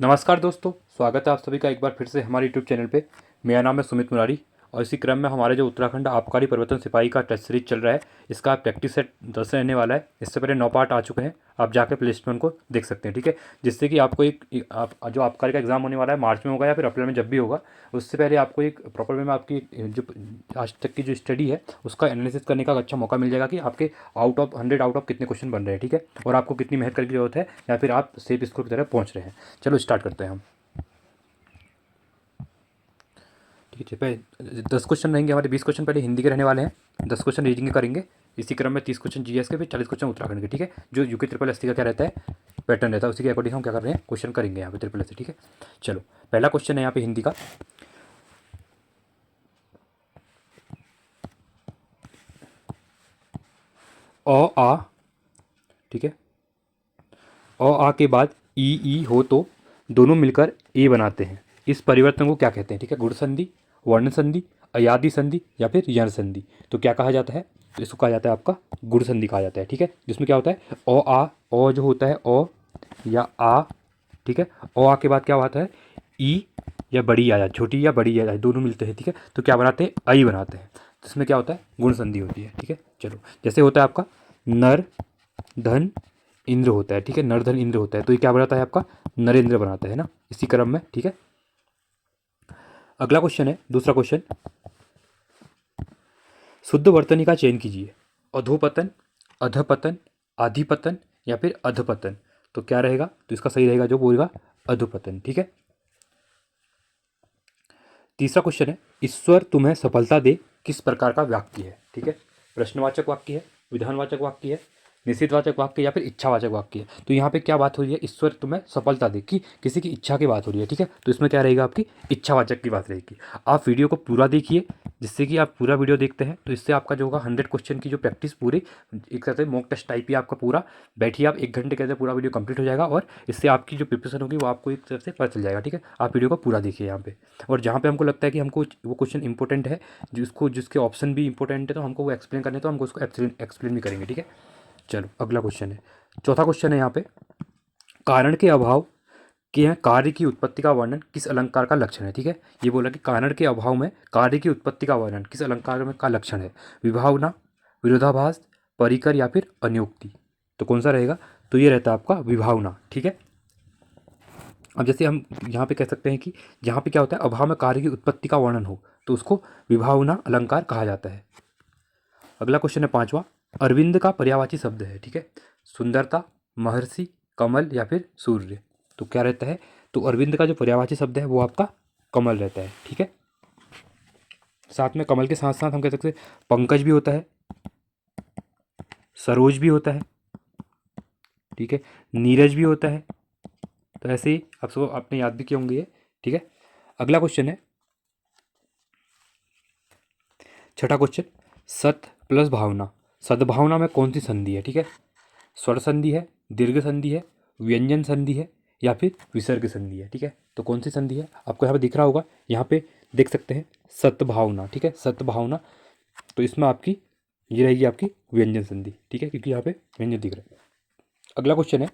नमस्कार दोस्तों, स्वागत है आप सभी का एक बार फिर से हमारे यूट्यूब चैनल पे। मेरा नाम है सुमित मुरारी और इसी क्रम में हमारे जो उत्तराखंड आबकारी परिवर्तन सिपाही का टेस्ट सीरीज चल रहा है, इसका प्रैक्टिस सेट 10 रहने वाला है। इससे पहले 9 पार्ट आ चुके हैं, आप जाकर प्ले स्टोर को देख सकते हैं। ठीक है, जिससे कि आपको आप जो आबकारी का एग्जाम होने वाला है मार्च में होगा या फिर अप्रैल में, जब भी होगा, उससे पहले आपको एक प्रॉपर वे में आपकी जो आज तक की जो स्टडी है उसका एनालिसिस करने का अच्छा मौका मिल जाएगा कि आपके आउट ऑफ 100 आउट ऑफ कितने क्वेश्चन बन रहे हैं। ठीक है, और आपको कितनी मेहनत करने की जरूरत है या फिर आप सेफ स्कोर की तरफ पहुँच रहे हैं। चलो स्टार्ट करते हैं हम। ठीक है, पहले 10 क्वेश्चन रहेंगे हमारे। 20 क्वेश्चन पहले हिंदी के रहने वाले हैं, 10 क्वेश्चन रीडिंग के करेंगे। इसी क्रम में 30 क्वेश्चन जीएस के, फिर 40 क्वेश्चन उत्तराखंड के। ठीक है, जो यूके ट्रिपल एस का क्या रहता है, पैटर्न रहता है, उसी के अकॉर्डिंग हम क्या कर रहे हैं, क्वेश्चन करेंगे यहाँ पे ट्रिपल एस। ठीक है, चलो पहला क्वेश्चन है यहाँ पे हिंदी का। अ आ, ठीक है, अ आ के बाद ई हो तो दोनों मिलकर ए बनाते हैं। इस परिवर्तन को क्या कहते हैं? ठीक है, गुण संधि, वर्ण संधि, अयादि संधि या फिर यण संधि। तो क्या कहा जाता है? तो इसको कहा जाता है आपका गुण संधि कहा जाता है। ठीक है, जिसमें क्या होता है, ओ आ, ओ जो होता है ओ या आ, ठीक है, ओ आ के बाद क्या होता है, ई या बड़ी आ, छोटी या बड़ी आ, दोनों मिलते हैं। ठीक है, तो क्या बनाते हैं, आई बनाते हैं। जिसमें क्या होता है, गुण संधि होती है। ठीक है, चलो जैसे होता है आपका नर धन इंद्र होता है। ठीक है, नर धन इंद्र होता है, तो ये क्या बनाता है आपका, नरेंद्र बनाता है ना, इसी क्रम में। ठीक है, अगला क्वेश्चन है, दूसरा क्वेश्चन। शुद्ध वर्तनी का चयन कीजिए। अधोपतन, अधपतन, आधिपतन या फिर अधपतन। तो क्या रहेगा, तो इसका सही रहेगा जो बोलेगा अधोपतन। ठीक है, तीसरा क्वेश्चन है, ईश्वर तुम्हें सफलता दे किस प्रकार का वाक्य है? ठीक है, प्रश्नवाचक वाक्य है, विधानवाचक वाक्य है, निषेधवाचक वाक्य या फिर इच्छावाचक वाक्य है। तो यहाँ पे क्या बात हो रही है, ईश्वर तुम्हें सफलता दे, कि किसी की इच्छा की बात हो रही है। ठीक है, तो इसमें क्या रहेगा, आपकी इच्छावाचक की बात रहेगी। आप वीडियो को पूरा देखिए, जिससे कि आप पूरा वीडियो देखते हैं तो इससे आपका जो होगा 100 क्वेश्चन की जो प्रैक्टिस पूरी, एक तरह से मॉक टेस्ट टाइप ही आपका पूरा, बैठिए आप 1 घंटे के अंदर पूरा वीडियो कंप्लीट हो जाएगा और इससे आपकी जो प्रिपरेशन होगी वो आपको एक तरह से पता चल जाएगा। ठीक है, आप वीडियो को पूरा देखिए यहाँ पे, और जहाँ पे हमको लगता है कि हमको वो क्वेश्चन इंपॉर्टेंट है, जिसको जिसके ऑप्शन भी इंपॉर्टेंट है, तो हमको वो एक्सप्लेन करने, तो हमको उसको एक्सप्लेन भी करेंगे। ठीक है, चलो अगला क्वेश्चन है, चौथा क्वेश्चन है यहाँ पे। कारण के अभाव के कार्य की उत्पत्ति का वर्णन किस अलंकार का लक्षण है? ठीक है, ये बोला कि कारण के अभाव में कार्य की उत्पत्ति का वर्णन किस अलंकार में का लक्षण है? विभावना, विरोधाभास, परिकर या फिर अनियोक्ति। तो कौन सा रहेगा, तो ये रहता है आपका विभावना। ठीक है, अब जैसे हम यहाँ पे कह सकते हैं कि जहाँ पे क्या होता है, अभाव में कार्य की उत्पत्ति का वर्णन हो तो उसको विभावना अलंकार कहा जाता है। अगला क्वेश्चन है पांचवा, अरविंद का पर्यायवाची शब्द है। ठीक है, सुंदरता, महर्षि, कमल या फिर सूर्य। तो क्या रहता है, तो अरविंद का जो पर्यायवाची शब्द है वो आपका कमल रहता है। ठीक है, साथ में कमल के साथ साथ हम कह सकते हैं पंकज भी होता है, सरोज भी होता है, ठीक है, नीरज भी होता है। तो ऐसे ही आप सब आपने याद भी किए होंगे ये। ठीक है, अगला क्वेश्चन है छठा क्वेश्चन, सत प्लस भावना, सद्भावना में कौन सी संधि है? ठीक है, स्वर संधि है, दीर्घ संधि है, व्यंजन संधि है या फिर विसर्ग संधि है? ठीक है, तो कौन सी संधि है आपको यहाँ पे दिख रहा होगा, यहाँ पे देख सकते हैं सद्भावना। ठीक है, सद्भावना, तो इसमें आपकी ये रहेगी आपकी व्यंजन संधि। ठीक है, क्योंकि यहाँ पे व्यंजन दिख रहा है। अगला क्वेश्चन है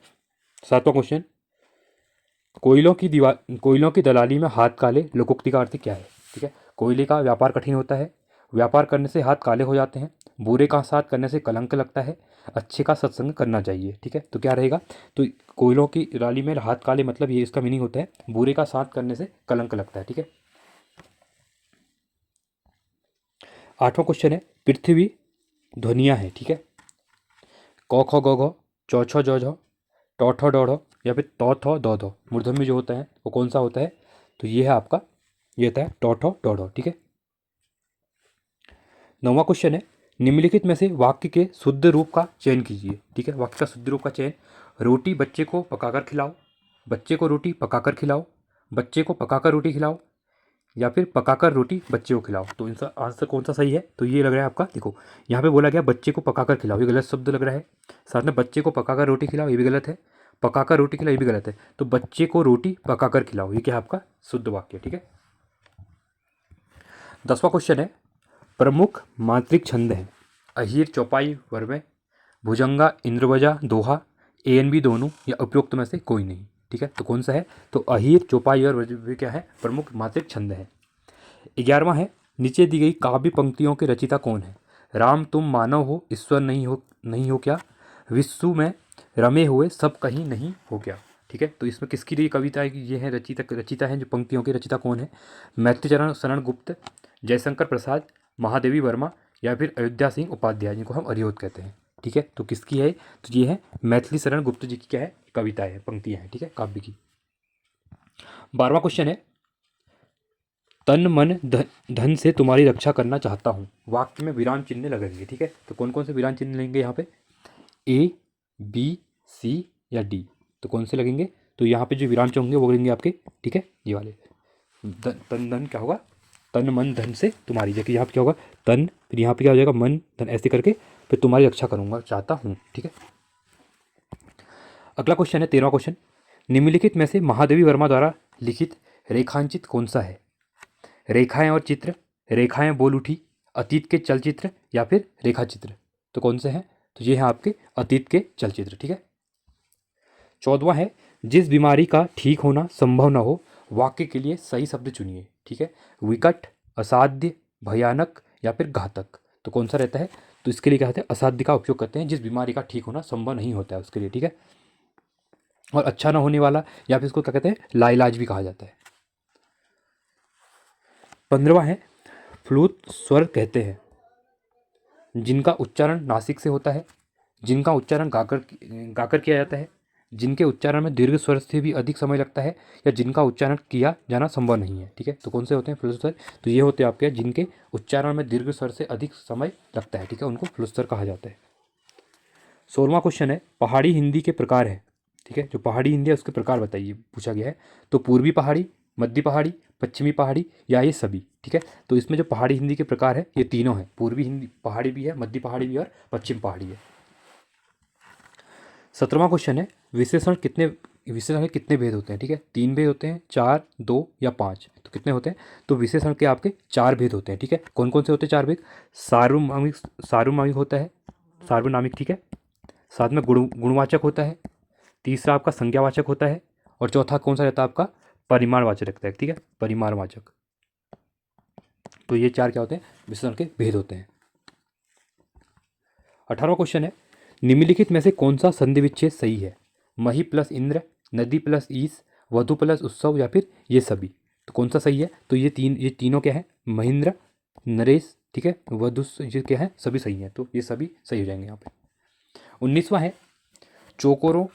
सातवां क्वेश्चन, कोयलों की दलाली में हाथ काले लोकोक्ति का अर्थ क्या है? ठीक है, कोयले का व्यापार कठिन होता है, व्यापार करने से हाथ काले हो जाते हैं, बुरे का साथ करने से कलंक लगता है, अच्छे का सत्संग करना चाहिए। ठीक है, तो क्या रहेगा, तो कोयलों की दलाली में हाथ काले मतलब ये इसका मीनिंग होता है बुरे का साथ करने से कलंक लगता है। ठीक है, आठवां क्वेश्चन है, पृथ्वी ध्वनिया है। ठीक है, क ख ग घ, च छ ज झ, ट ठ ड ढ या फिर त थ द ध। मूर्धन्य जो होता है वो कौन सा होता है, तो ये है आपका, ये होता है ट ठ ड ढ। ठीक है, नौवां क्वेश्चन है, निम्नलिखित में से वाक्य के शुद्ध रूप का चयन कीजिए। ठीक है, वाक्य का शुद्ध रूप का चयन, रोटी बच्चे को पकाकर खिलाओ, बच्चे को रोटी पकाकर खिलाओ, बच्चे को पकाकर रोटी खिलाओ या फिर पकाकर रोटी बच्चे को खिलाओ। तो इनका आंसर कौन सा सही है, तो ये लग रहा है आपका, देखो यहाँ पे बोला गया बच्चे को पकाकर खिलाओ, ये गलत शब्द लग रहा है। साथ में बच्चे को पकाकर रोटी खिलाओ, ये भी गलत है। पकाकर रोटी खिलाओ, ये भी गलत है। तो बच्चे को रोटी पकाकर खिलाओ, ये क्या है आपका शुद्ध वाक्य। ठीक है, 10वां क्वेश्चन है, प्रमुख मांत्रिक छंद है अहीर चौपाई वर में, भुजंगा इंद्रवजा दोहा, ए एन बी दोनों या उपयुक्त में से कोई नहीं। ठीक है, तो कौन सा है? तो अहीर, चौपाई और वे क्या है? प्रमुख मात्रिक छंद है। 11वां है, नीचे दी गई काव्य पंक्तियों के रचयिता कौन है? राम तुम मानव हो, ईश्वर नहीं हो क्या? विश्व में रमे हुए सब कहीं नहीं हो क्या? ठीक है, तो इसमें किसकी लिए कविता है कि ये है रचिता है जो पंक्तियों के रचिता कौन है? मैत्रेयचरण शरण गुप्त, जयशंकर प्रसाद, महादेवी वर्मा या फिर अयोध्या सिंह उपाध्याय, जिनको हम अरियोत कहते हैं। ठीक है, तो किसकी है? तो ये है मैथिली शरण गुप्त जी की क्या है? कविता है, पंक्तियाँ हैं, ठीक है, काव्य की। 12वां क्वेश्चन है, तन मन धन से तुम्हारी रक्षा करना चाहता हूँ, वाक्य में विराम चिन्ह लगेंगे। ठीक है, तो कौन कौन से विराम चिन्ह लेंगे यहाँ पे? ए, बी, सी या डी, तो कौन से लगेंगे? तो यहाँ पे जो विराम चिन्ह होंगे वो लगेंगे आपके, ठीक है, ये वाले। तन धन क्या होगा? तन मन धन से तुम्हारी, जैसे यहाँ पे क्या होगा? तन, फिर यहाँ पे क्या हो जाएगा? मन धन, ऐसे करके फिर तुम्हारी रक्षा करूँगा, चाहता हूँ। ठीक है, अगला क्वेश्चन है 13वां क्वेश्चन, निम्नलिखित में से महादेवी वर्मा द्वारा लिखित रेखांचित कौन सा है? रेखाएं और चित्र, रेखाएं बोल उठी, अतीत के चलचित्र या फिर रेखा चित्र, तो कौन से हैं? तो ये हैं आपके अतीत के चलचित्र। ठीक है, 14वां है, जिस बीमारी का ठीक होना संभव न हो, वाक्य के लिए सही शब्द चुनिए। ठीक है, विकट, असाध्य, भयानक या फिर घातक, तो कौन सा रहता है? तो इसके लिए क्या कहते हैं? असाध्य का उपयोग करते हैं, जिस बीमारी का ठीक होना संभव नहीं होता है उसके लिए। ठीक है, और अच्छा ना होने वाला या फिर इसको क्या कहते हैं? लाइलाज भी कहा जाता है। 15वां है, फ्लूत स्वर कहते हैं जिनका उच्चारण नासिक से होता है, जिनका उच्चारण गाकर किया जाता है, जिनके उच्चारण में दीर्घ स्वर से भी अधिक समय लगता है, या जिनका उच्चारण किया जाना संभव नहीं है। ठीक है, तो कौन से होते हैं फ्लूत स्वर? तो ये होते हैं आपके जिनके उच्चारण में दीर्घ स्वर से अधिक समय लगता है। ठीक है, उनको फ्लूत स्वर कहा जाता है। 16वां क्वेश्चन है, पहाड़ी हिंदी के प्रकार है। ठीक है, जो पहाड़ी हिंदी है उसके प्रकार बताइए, पूछा गया है। तो पूर्वी पहाड़ी, मध्य पहाड़ी, पश्चिमी पहाड़ी या ये सभी। ठीक है, तो इसमें जो पहाड़ी हिंदी के प्रकार है ये तीनों है, पूर्वी हिंदी पहाड़ी भी है, मध्य पहाड़ी भी है और पश्चिम पहाड़ी है। 17वां क्वेश्चन है, विशेषण के कितने भेद होते हैं? ठीक है, 3 भेद होते हैं, 4, 2 या 5, तो कितने होते हैं? तो विशेषण के आपके 4 भेद होते हैं। ठीक है, कौन कौन से होते हैं 4 भेद? सार्वनामिक होता है, सार्वनामिक, ठीक है, साथ में गुणवाचक होता है, तीसरा आपका संज्ञावाचक होता है, और चौथा कौन सा रहता है आपका? परिमाणवाचक रहता है। ठीक है, परिमाणवाचक। तो ये 4 क्या होते हैं? विशेषण के भेद होते हैं। 18वां क्वेश्चन है, निम्नलिखित में से कौन सा संधि विच्छेद सही है? मही प्लस इंद्र, नदी प्लस ईस, वधु प्लस उत्सव या फिर ये सभी, तो कौन सा सही है? तो ये तीनों क्या है? महेंद्र, नरेश, ठीक है, वधु, ये क्या है? सभी सही है, तो ये सभी सही हो जाएंगे यहाँ पे। 19वां है, चौकोर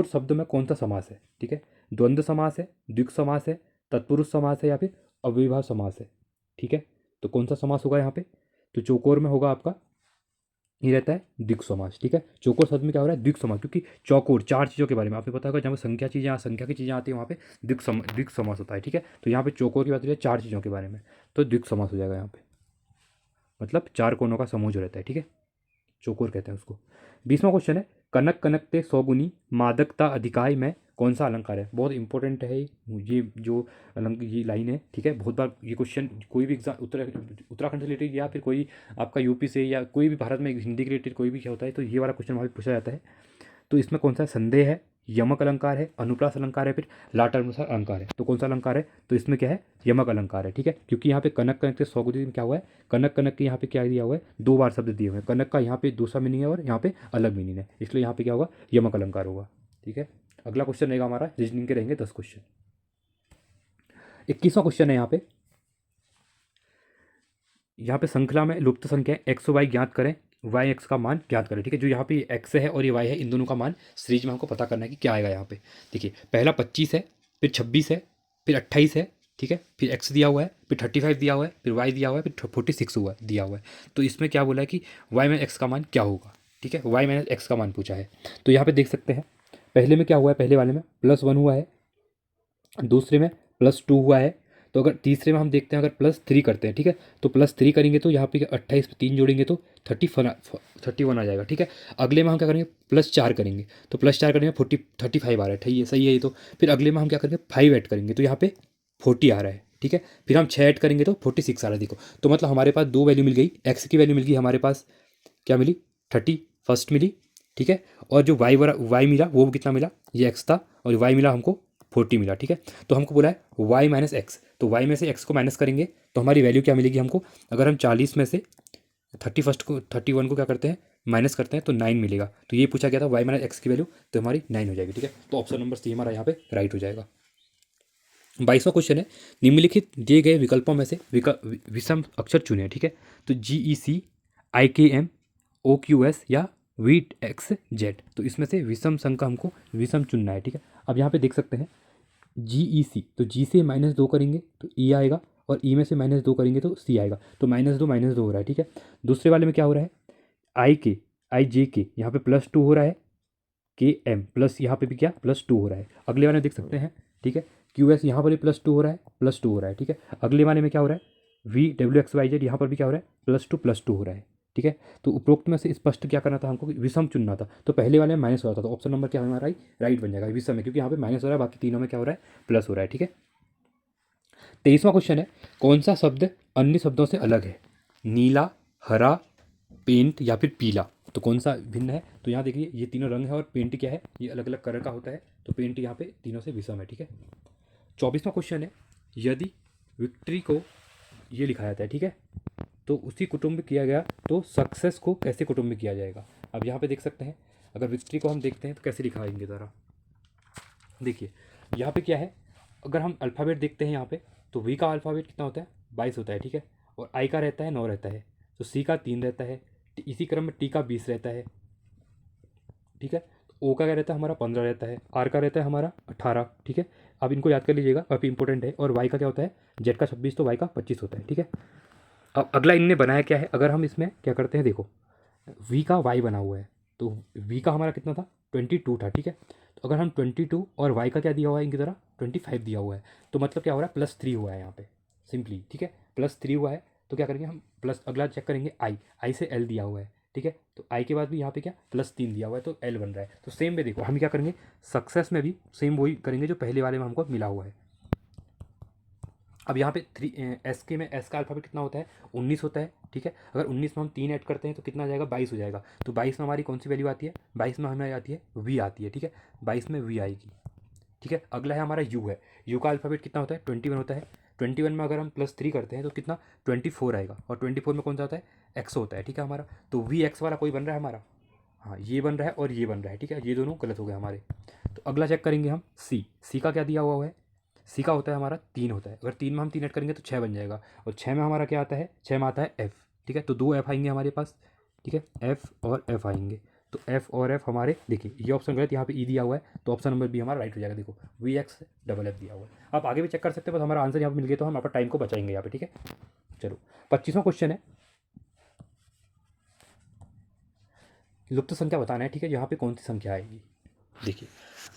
शब्द में कौन सा समास है? ठीक है, द्वंद्व समास है, द्विग समास है, तत्पुरुष समास है या फिर अव्ययभाव समास है? ठीक है, तो कौन सा समास होगा यहाँ पे? तो चौकोर में होगा आपका, ये रहता है द्विग समास। ठीक है, चौकोर शब्द में क्या हो रहा है? द्विग समास, क्योंकि चौकोर 4 चीज़ों के बारे में आपको पता होगा, जहाँ पे संख्या की चीज़ें आती है वहाँ पे द्विग समास होता है। ठीक है, तो यहाँ पे चौकोर की बात हो रही है 4 चीज़ों के बारे में, तो द्विग समास हो जाएगा यहाँ पे, मतलब 4 कोनों का समूह जो रहता है। ठीक है, चौकोर कहते हैं उसको। 20वां क्वेश्चन है, कनक कनकते सौगुनी मादकता अधिकाय में कौन सा अलंकार है? बहुत इंपॉर्टेंट है ये जो ये लाइन है। ठीक है, बहुत बार ये क्वेश्चन कोई भी एग्जाम उत्तराखंड से रिलेटेड या फिर कोई आपका यूपी से या कोई भी भारत में हिंदी के रिलेटेड कोई भी क्या होता है तो ये वाला क्वेश्चन वहाँ पे पूछा जाता है। तो इसमें कौन सा संदेह है, यमक अलंकार है, अनुप्रास अलंकार है, फिर लाटानुसार अलंकार है, तो कौन सा अलंकार है? तो इसमें क्या है? यमक अलंकार है। ठीक है, क्योंकि यहाँ पे कनक कनक से सौगुनी में क्या हुआ है? कनक कनक के यहाँ पे क्या दिया हुआ है? 2 बार शब्द दिए हुए हैं, कनक का यहाँ पे दूसरा मीनिंग है और यहाँ पे अलग मीनिंग है, इसलिए यहाँ पे क्या होगा? यमक अलंकार होगा। ठीक है, अगला क्वेश्चन रहेगा हमारा, रीजनिंग के रहेंगे 10 क्वेश्चन। 21वां क्वेश्चन है यहाँ पे श्रृंखला में लुप्त संख्या एक्स वाई ज्ञात करें, वाई एक्स का मान ज्ञात करें। ठीक है, जो यहाँ पे एक्स है और ये वाई है, इन दोनों का मान सीरीज में हमको पता करना है कि क्या आएगा यहाँ पे। देखिए, पहला 25 है, फिर 26 है, फिर 28 है, ठीक है, फिर एक्स दिया हुआ है, फिर 35 दिया हुआ है, फिर वाई दिया हुआ है, फिर 46 दिया हुआ है। तो इसमें क्या बोला है कि वाई में एक्स का मान क्या होगा? ठीक है, वाई माइनस एक्स का मान पूछा है। तो यहाँ पे देख सकते हैं, पहले में क्या हुआ है? पहले वाले में +1 हुआ है, दूसरे में +2 हुआ है, तो अगर तीसरे में हम देखते हैं, अगर +3 करते हैं, ठीक है, तो +3 करेंगे तो यहाँ पे 28 में 3 जोड़ेंगे तो 31 आ जाएगा। ठीक है, अगले में हम क्या करेंगे? +4 करेंगे, तो +4 करेंगे 35 आ रहा है, ठीक है, सही है ये तो। फिर अगले में हम क्या करेंगे? 5 ऐड करेंगे तो यहाँ पे 40 आ रहा है। ठीक है, फिर हम 6 ऐड करेंगे तो 46 आ रहा है। देखो, तो मतलब हमारे पास 2 वैल्यू मिल गई, एक्स की वैल्यू मिल गई हमारे पास, क्या मिली? 30 फर्स्ट मिली, ठीक है। और जो वाई मिला वो कितना मिला, ये एक्स था, और वाई मिला हमको 40 मिला, ठीक है। तो हमको बोला है वाई माइनस एक्स, तो वाई में से एक्स को माइनस करेंगे तो हमारी वैल्यू क्या मिलेगी हमको, अगर हम 40 में से 31 को क्या करते हैं माइनस करते हैं तो 9 मिलेगा। तो ये पूछा गया था वाई माइनस एक्स की वैल्यू, तो हमारी 9 हो जाएगी, ठीक है। तो ऑप्शन नंबर सी हमारा यहाँ पे राइट हो जाएगा। 22वां क्वेश्चन है, निम्नलिखित दिए गए विकल्पों में से विषम अक्षर चुने, ठीक है। तो GEC, IKM, OQS या VXZ, तो इसमें से विषम संख्या हमको विषम चुनना है, ठीक है। अब यहाँ पे देख सकते हैं GEC, तो G से -2 करेंगे तो E आएगा, और E में से -2 करेंगे तो C आएगा, तो -2 हो रहा है, ठीक है। दूसरे वाले में क्या हो रहा है, IJK यहाँ पे +2 हो रहा है, KM प्लस यहाँ पे भी क्या +2 हो रहा है। अगले वाले में देख सकते हैं, ठीक है, QS यहाँ पर भी +2 हो रहा है, +2 हो रहा है, ठीक है। अगले वाले में क्या हो रहा है, VWXYZ यहाँ पर भी क्या हो रहा है, +2 हो रहा है, ठीक है। तो उपरोक्त में से स्पष्ट क्या करना था हमको, विषम चुनना था। तो पहले वाले में माइनस हो रहा था, तो ऑप्शन नंबर क्या हमारा राइट बन जाएगा, विषम है, क्योंकि यहाँ पे माइनस हो रहा है, बाकी तीनों में क्या हो रहा है, प्लस हो रहा है, ठीक है। 23वां क्वेश्चन है, कौन सा शब्द अन्य शब्दों से अलग है, नीला, हरा, पेंट या फिर पीला, तो कौन सा भिन्न है। तो यहाँ देखिए ये तीनों रंग है, और पेंट क्या है, ये अलग अलग कलर का होता है, तो पेंट यहाँ पे तीनों से विषम है, ठीक है। 24वां क्वेश्चन है, यदि विक्ट्री को ये लिखा जाता है, ठीक है, तो उसी कुटुंब में किया गया तो सक्सेस को कैसे कुटुंब में किया जाएगा। अब यहाँ पे देख सकते हैं, अगर विक्ट्री को हम देखते हैं तो कैसे लिखाएंगे ज़रा, देखिए यहाँ पे क्या है, अगर हम अल्फ़ाबेट देखते हैं यहाँ पे, तो वी का अल्फ़ाबेट कितना होता है, 22 होता है, ठीक है। और आई का रहता है 9 रहता है, तो सी का 3 रहता है, इसी क्रम में टी का 20 रहता है, ठीक है। ओ का क्या रहता है हमारा 15 रहता है, आर का रहता है हमारा 18, ठीक है। अब इनको याद कर लीजिएगा, काफ़ी इंपॉर्टेंट है। और वाई का क्या होता है, जेड का 26, तो वाई का 25 होता है, ठीक है। अब अगला इनने बनाया क्या है, अगर हम इसमें क्या करते हैं, देखो वी का वाई बना हुआ है, तो वी का हमारा कितना था 22 था, ठीक है। तो अगर हम 22 और वाई का क्या दिया हुआ है इनकी तरह 25 दिया हुआ है, तो मतलब क्या हो रहा है, +3 हुआ है यहाँ पे सिंपली, ठीक है। +3 हुआ है, तो क्या करेंगे हम प्लस, अगला चेक करेंगे आई से एल दिया हुआ है, ठीक है। तो आई के बाद भी यहाँ पे क्या +3 दिया हुआ है, तो एल बन रहा है। तो सेम में देखो हम क्या करेंगे, सक्सेस में भी सेम वही करेंगे जो पहले वाले में हमको मिला हुआ है। अब यहाँ पे एस के में एस का अल्फ़ाबेट कितना होता है, 19 होता है, ठीक है। अगर 19 में हम 3 ऐड करते हैं तो कितना आ जाएगा, 22 हो जाएगा। तो 22 में हमारी कौन सी वैल्यू आती है, 22 में हमें आती है वी आती है, ठीक है। 22 में वी आएगी, ठीक है। अगला है हमारा यू है, यू का अल्फ़ाबेट कितना होता है 21 होता है। 21 में अगर हम +3 करते हैं तो कितना 24 आएगा, और 24 में कौन सा आता है, एक्स होता है, ठीक है हमारा। तो वी एक्स वाला कोई बन रहा है हमारा, हाँ ये बन रहा है और ये बन रहा है, ठीक है। ये दोनों गलत हो गए हमारे। तो अगला चेक करेंगे हम सी का क्या दिया हुआ है, सी का होता है हमारा 3 होता है। अगर 3 में हम 3 ऐड करेंगे तो 6 बन जाएगा, और 6 में हमारा क्या आता है, 6 में आता है एफ़, ठीक है। तो 2 एफ़ आएंगे हमारे पास, ठीक है, एफ़ और एफ़ आएंगे। तो एफ़ और एफ़ हमारे, देखिए ये ऑप्शन गलत, यहाँ पे ई दिया हुआ है, तो ऑप्शन नंबर बी हमारा राइट हो जाएगा। देखो वी एक्स डबल एफ दिया हुआ है। आप आगे भी चेक कर सकते हैं, बस हमारा आंसर यहाँ पे मिल गया तो हम यहाँ पर टाइम को बचाएंगे यहाँ पे, ठीक है। चलो 25वां क्वेश्चन है, लुप्त संख्या बताना है, ठीक है। यहाँ पे कौन सी संख्या आएगी, देखिए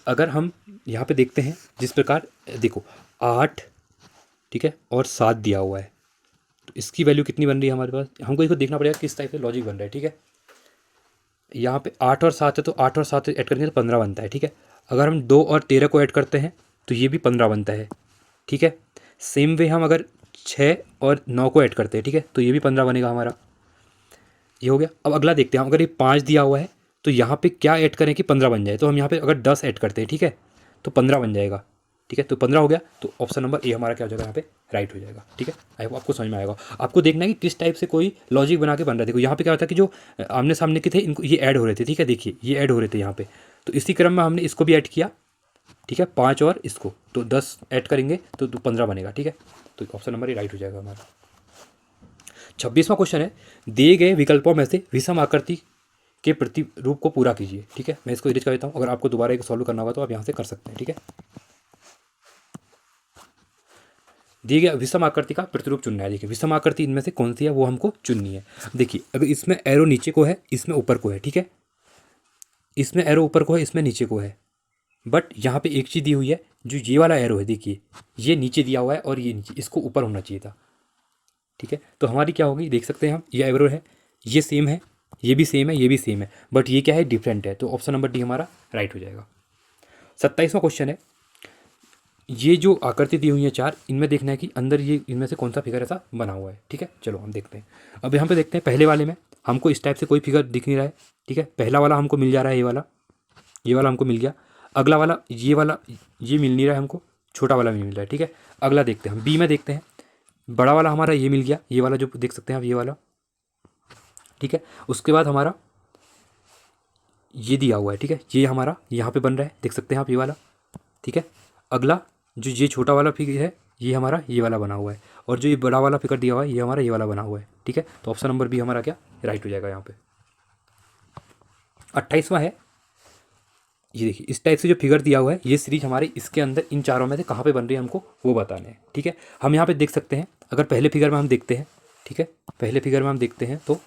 अगर हम यहाँ पे देखते हैं, जिस प्रकार देखो 8, ठीक है, और 7 दिया हुआ है, तो इसकी वैल्यू कितनी बन रही है हमारे पास, हमको इसको देखना पड़ेगा किस टाइप से लॉजिक बन रहा है, ठीक है। यहाँ पे 8 और 7 है, तो 8 और 7 ऐड करेंगे तो 15 बनता है, ठीक है। अगर हम 2 और 13 को ऐड करते हैं तो ये भी 15 बनता है, ठीक है। सेम वे हम अगर 6 और 9 को ऐड करते हैं, ठीक है, तो ये भी 15 बनेगा हमारा, ये हो गया। अब अगला देखते हैं, अगर ये 5 दिया हुआ है तो यहाँ पे क्या ऐड करें कि 15 बन जाए, तो हम यहाँ पे अगर 10 ऐड करते हैं, ठीक है, तो 15 बन जाएगा, ठीक है। तो 15 हो गया, तो ऑप्शन नंबर ए हमारा क्या हो जाएगा, यहाँ पे राइट हो जाएगा, ठीक है। आई होप आपको समझ में आएगा। आपको देखना है कि किस टाइप से कोई लॉजिक बना के बन रहा है। देखो यहाँ पे क्या होता है कि जो आमने सामने के थे इनको ये ऐड हो रहे थे, ठीक है, देखिए ये ऐड हो रहे थे यहाँ पे, तो इसी क्रम में हमने इसको भी ऐड किया, ठीक है, 5 और इसको, तो 10 ऐड करेंगे तो 15 बनेगा, ठीक है। तो ऑप्शन नंबर ए राइट हो जाएगा हमारा। 26वां क्वेश्चन है, दिए गए विकल्पों में से विषम आकृति के प्रतिरूप को पूरा कीजिए, ठीक है। मैं इसको इरेज कर देता हूँ, अगर आपको दोबारा एक सॉल्व करना होगा तो आप यहाँ से कर सकते हैं, ठीक है। दिए गए विषम आकृति का प्रतिरूप चुनना है, देखिए विषम आकृति इनमें से कौन सी है वो हमको चुननी है। देखिए अगर इसमें एरो नीचे को है, इसमें ऊपर को है, ठीक है, इसमें एरो ऊपर को है, इसमें नीचे को है, बट यहाँ पे एक चीज़ दी हुई है, जो ये वाला एरो है देखिए ये नीचे दिया हुआ है और ये नीचे, इसको ऊपर होना चाहिए था, ठीक है। तो हमारी क्या होगी, देख सकते हैं हम, ये एरो है, ये सेम है, ये भी सेम है, ये भी सेम है, बट ये क्या है, डिफरेंट है। तो ऑप्शन नंबर डी हमारा राइट हो जाएगा। 27वां क्वेश्चन है, ये जो आकृति दी हुई है 4, इनमें देखना है कि अंदर ये इनमें से कौन सा फिगर ऐसा बना हुआ है, ठीक है। चलो हम देखते हैं। अब यहाँ पे देखते हैं पहले वाले में हमको इस टाइप से कोई फिगर दिख नहीं रहा है, ठीक है। पहला वाला हमको मिल जा रहा है, ये वाला हमको मिल गया। अगला वाला ये मिल नहीं रहा है हमको, छोटा वाला भी मिल रहा है, ठीक है। अगला देखते हैं हम, बी में देखते हैं। बड़ा वाला हमारा ये मिल गया, ये वाला जो देख सकते हैं आप, ये वाला, ठीक है। उसके बाद हमारा ये दिया हुआ है, ठीक है, ये हमारा यहाँ पे बन रहा है, देख सकते हैं आप, ये वाला, ठीक है। अगला जो ये छोटा वाला फिगर है, ये हमारा ये वाला बना हुआ है, और जो ये बड़ा वाला फिगर दिया हुआ है, ये हमारा ये वाला बना हुआ है, ठीक है। तो ऑप्शन नंबर बी हमारा क्या राइट हो जाएगा यहाँ पे। 28वां है, ये देखिए इस टाइप से जो फिगर दिया हुआ है, ये सीरीज हमारे इसके अंदर इन चारों में से कहाँ पे बन रही है हमको वो बताना है, ठीक है। हम यहाँ पे देख सकते हैं, अगर पहले फिगर में हम देखते हैं, ठीक है, पहले फिगर में हम देखते हैं तो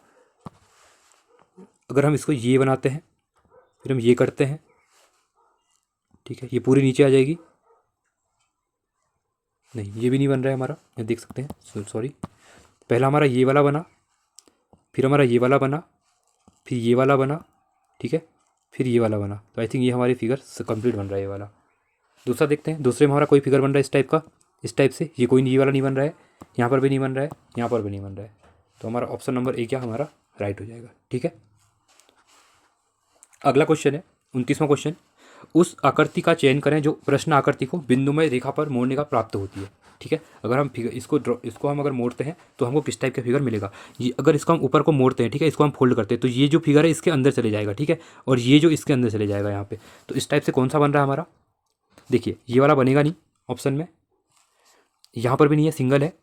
अगर हम इसको ये बनाते हैं, फिर हम ये करते हैं, ठीक है, ये पूरी नीचे आ जाएगी, नहीं ये भी नहीं बन रहा है हमारा, ये देख सकते हैं, सॉरी, पहला हमारा ये वाला बना, फिर हमारा ये वाला बना, फिर ये वाला बना, ठीक है, फिर ये वाला बना। तो आई थिंक ये हमारी फिगर कंप्लीट बन रहा है ये वाला। दूसरा देखते हैं, दूसरे में हमारा कोई फिगर बन रहा है इस टाइप का, इस टाइप से, ये कोई ये वाला नहीं बन रहा है, यहाँ पर भी नहीं बन रहा है, यहाँ पर भी नहीं बन रहा है। तो हमारा ऑप्शन नंबर ए क्या हमारा राइट हो जाएगा, ठीक है। अगला क्वेश्चन है 29वां क्वेश्चन, उस आकृति का चयन करें जो प्रश्न आकृति को बिंदुमय रेखा पर मोड़ने का प्राप्त होती है, ठीक है। अगर हम फिगर इसको हम अगर मोड़ते हैं तो हमको किस टाइप का फिगर मिलेगा। ये अगर इसको हम ऊपर को मोड़ते हैं, ठीक है, इसको हम फोल्ड करते हैं तो ये जो फिगर है इसके अंदर चले जाएगा, ठीक है, और ये जो इसके अंदर चले जाएगा यहाँ पे। तो इस टाइप से कौन सा बन रहा है हमारा, देखिए ये वाला बनेगा नहीं ऑप्शन में, यहाँ पर भी नहीं है, सिंगल है।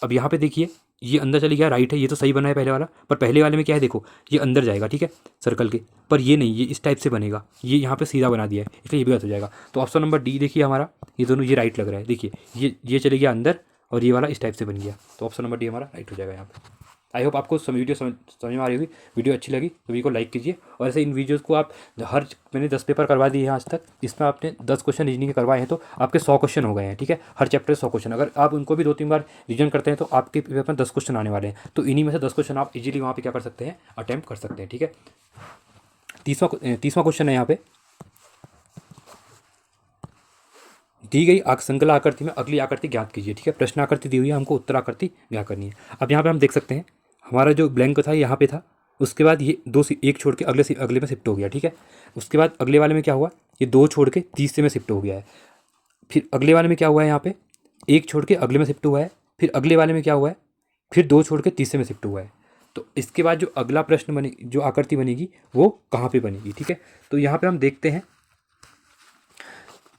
अब यहाँ पे देखिए ये अंदर चली गया, राइट है, ये तो सही बना है पहले वाला, पर पहले वाले में क्या है देखो, ये अंदर जाएगा, ठीक है, सर्कल के, पर ये नहीं, ये इस टाइप से बनेगा, ये यहाँ पे सीधा बना दिया है, इसलिए ये भी गलत हो जाएगा। तो ऑप्शन नंबर डी देखिए हमारा, ये दोनों ये राइट लग रहा है, देखिए ये चले गया अंदर और ये वाला इस टाइप से बन गया। तो ऑप्शन नंबर डी हमारा राइट हो जाएगा यहाँ पे। आई होप आपको वीडियो समझ में आ रही होगी। वीडियो अच्छी लगी तो वीडियो को लाइक कीजिए, और ऐसे इन वीडियोज़ को आप मैंने 10 पेपर करवा दिए हैं आज तक, इसमें आपने 10 क्वेश्चन रीजनिंग के करवाए हैं तो आपके 100 क्वेश्चन हो गए हैं, ठीक है। हर चैप्टर 100 क्वेश्चन, अगर आप उनको भी 2-3 बार रिविजन करते हैं तो आपके पेपर में 10 क्वेश्चन आने वाले हैं। तो इन्हीं में से 10 क्वेश्चन आप इजीली वहाँ पर क्या कर सकते हैं, अटैम्प्ट कर सकते हैं, ठीक है। 30वां क्वेश्चन है यहाँ पे, दी गई श्रृंखला आकृति में अगली आकृति ज्ञात कीजिए, ठीक है। प्रश्न आकृति दी हुई है, हमको उत्तर आकृति ज्ञात करनी है। अब यहाँ पे हम देख सकते हैं हमारा जो ब्लैंक था यहाँ पे था, उसके बाद ये एक छोड़ के अगले में शिफ्ट हो गया, ठीक है। उसके बाद अगले वाले में क्या हुआ, ये 2 छोड़ के तीसरे में शिफ्ट हो गया है। फिर अगले वाले में क्या हुआ है, यहाँ पे 1 छोड़ के अगले में शिफ्ट हुआ है। फिर अगले वाले में क्या हुआ है, फिर 2 छोड़ के तीसरे में शिफ्ट हुआ है। तो इसके बाद जो अगला प्रश्न बने, जो आकृति बनेगी वो कहाँ पर बनेगी, ठीक है। तो यहाँ पर हम देखते हैं,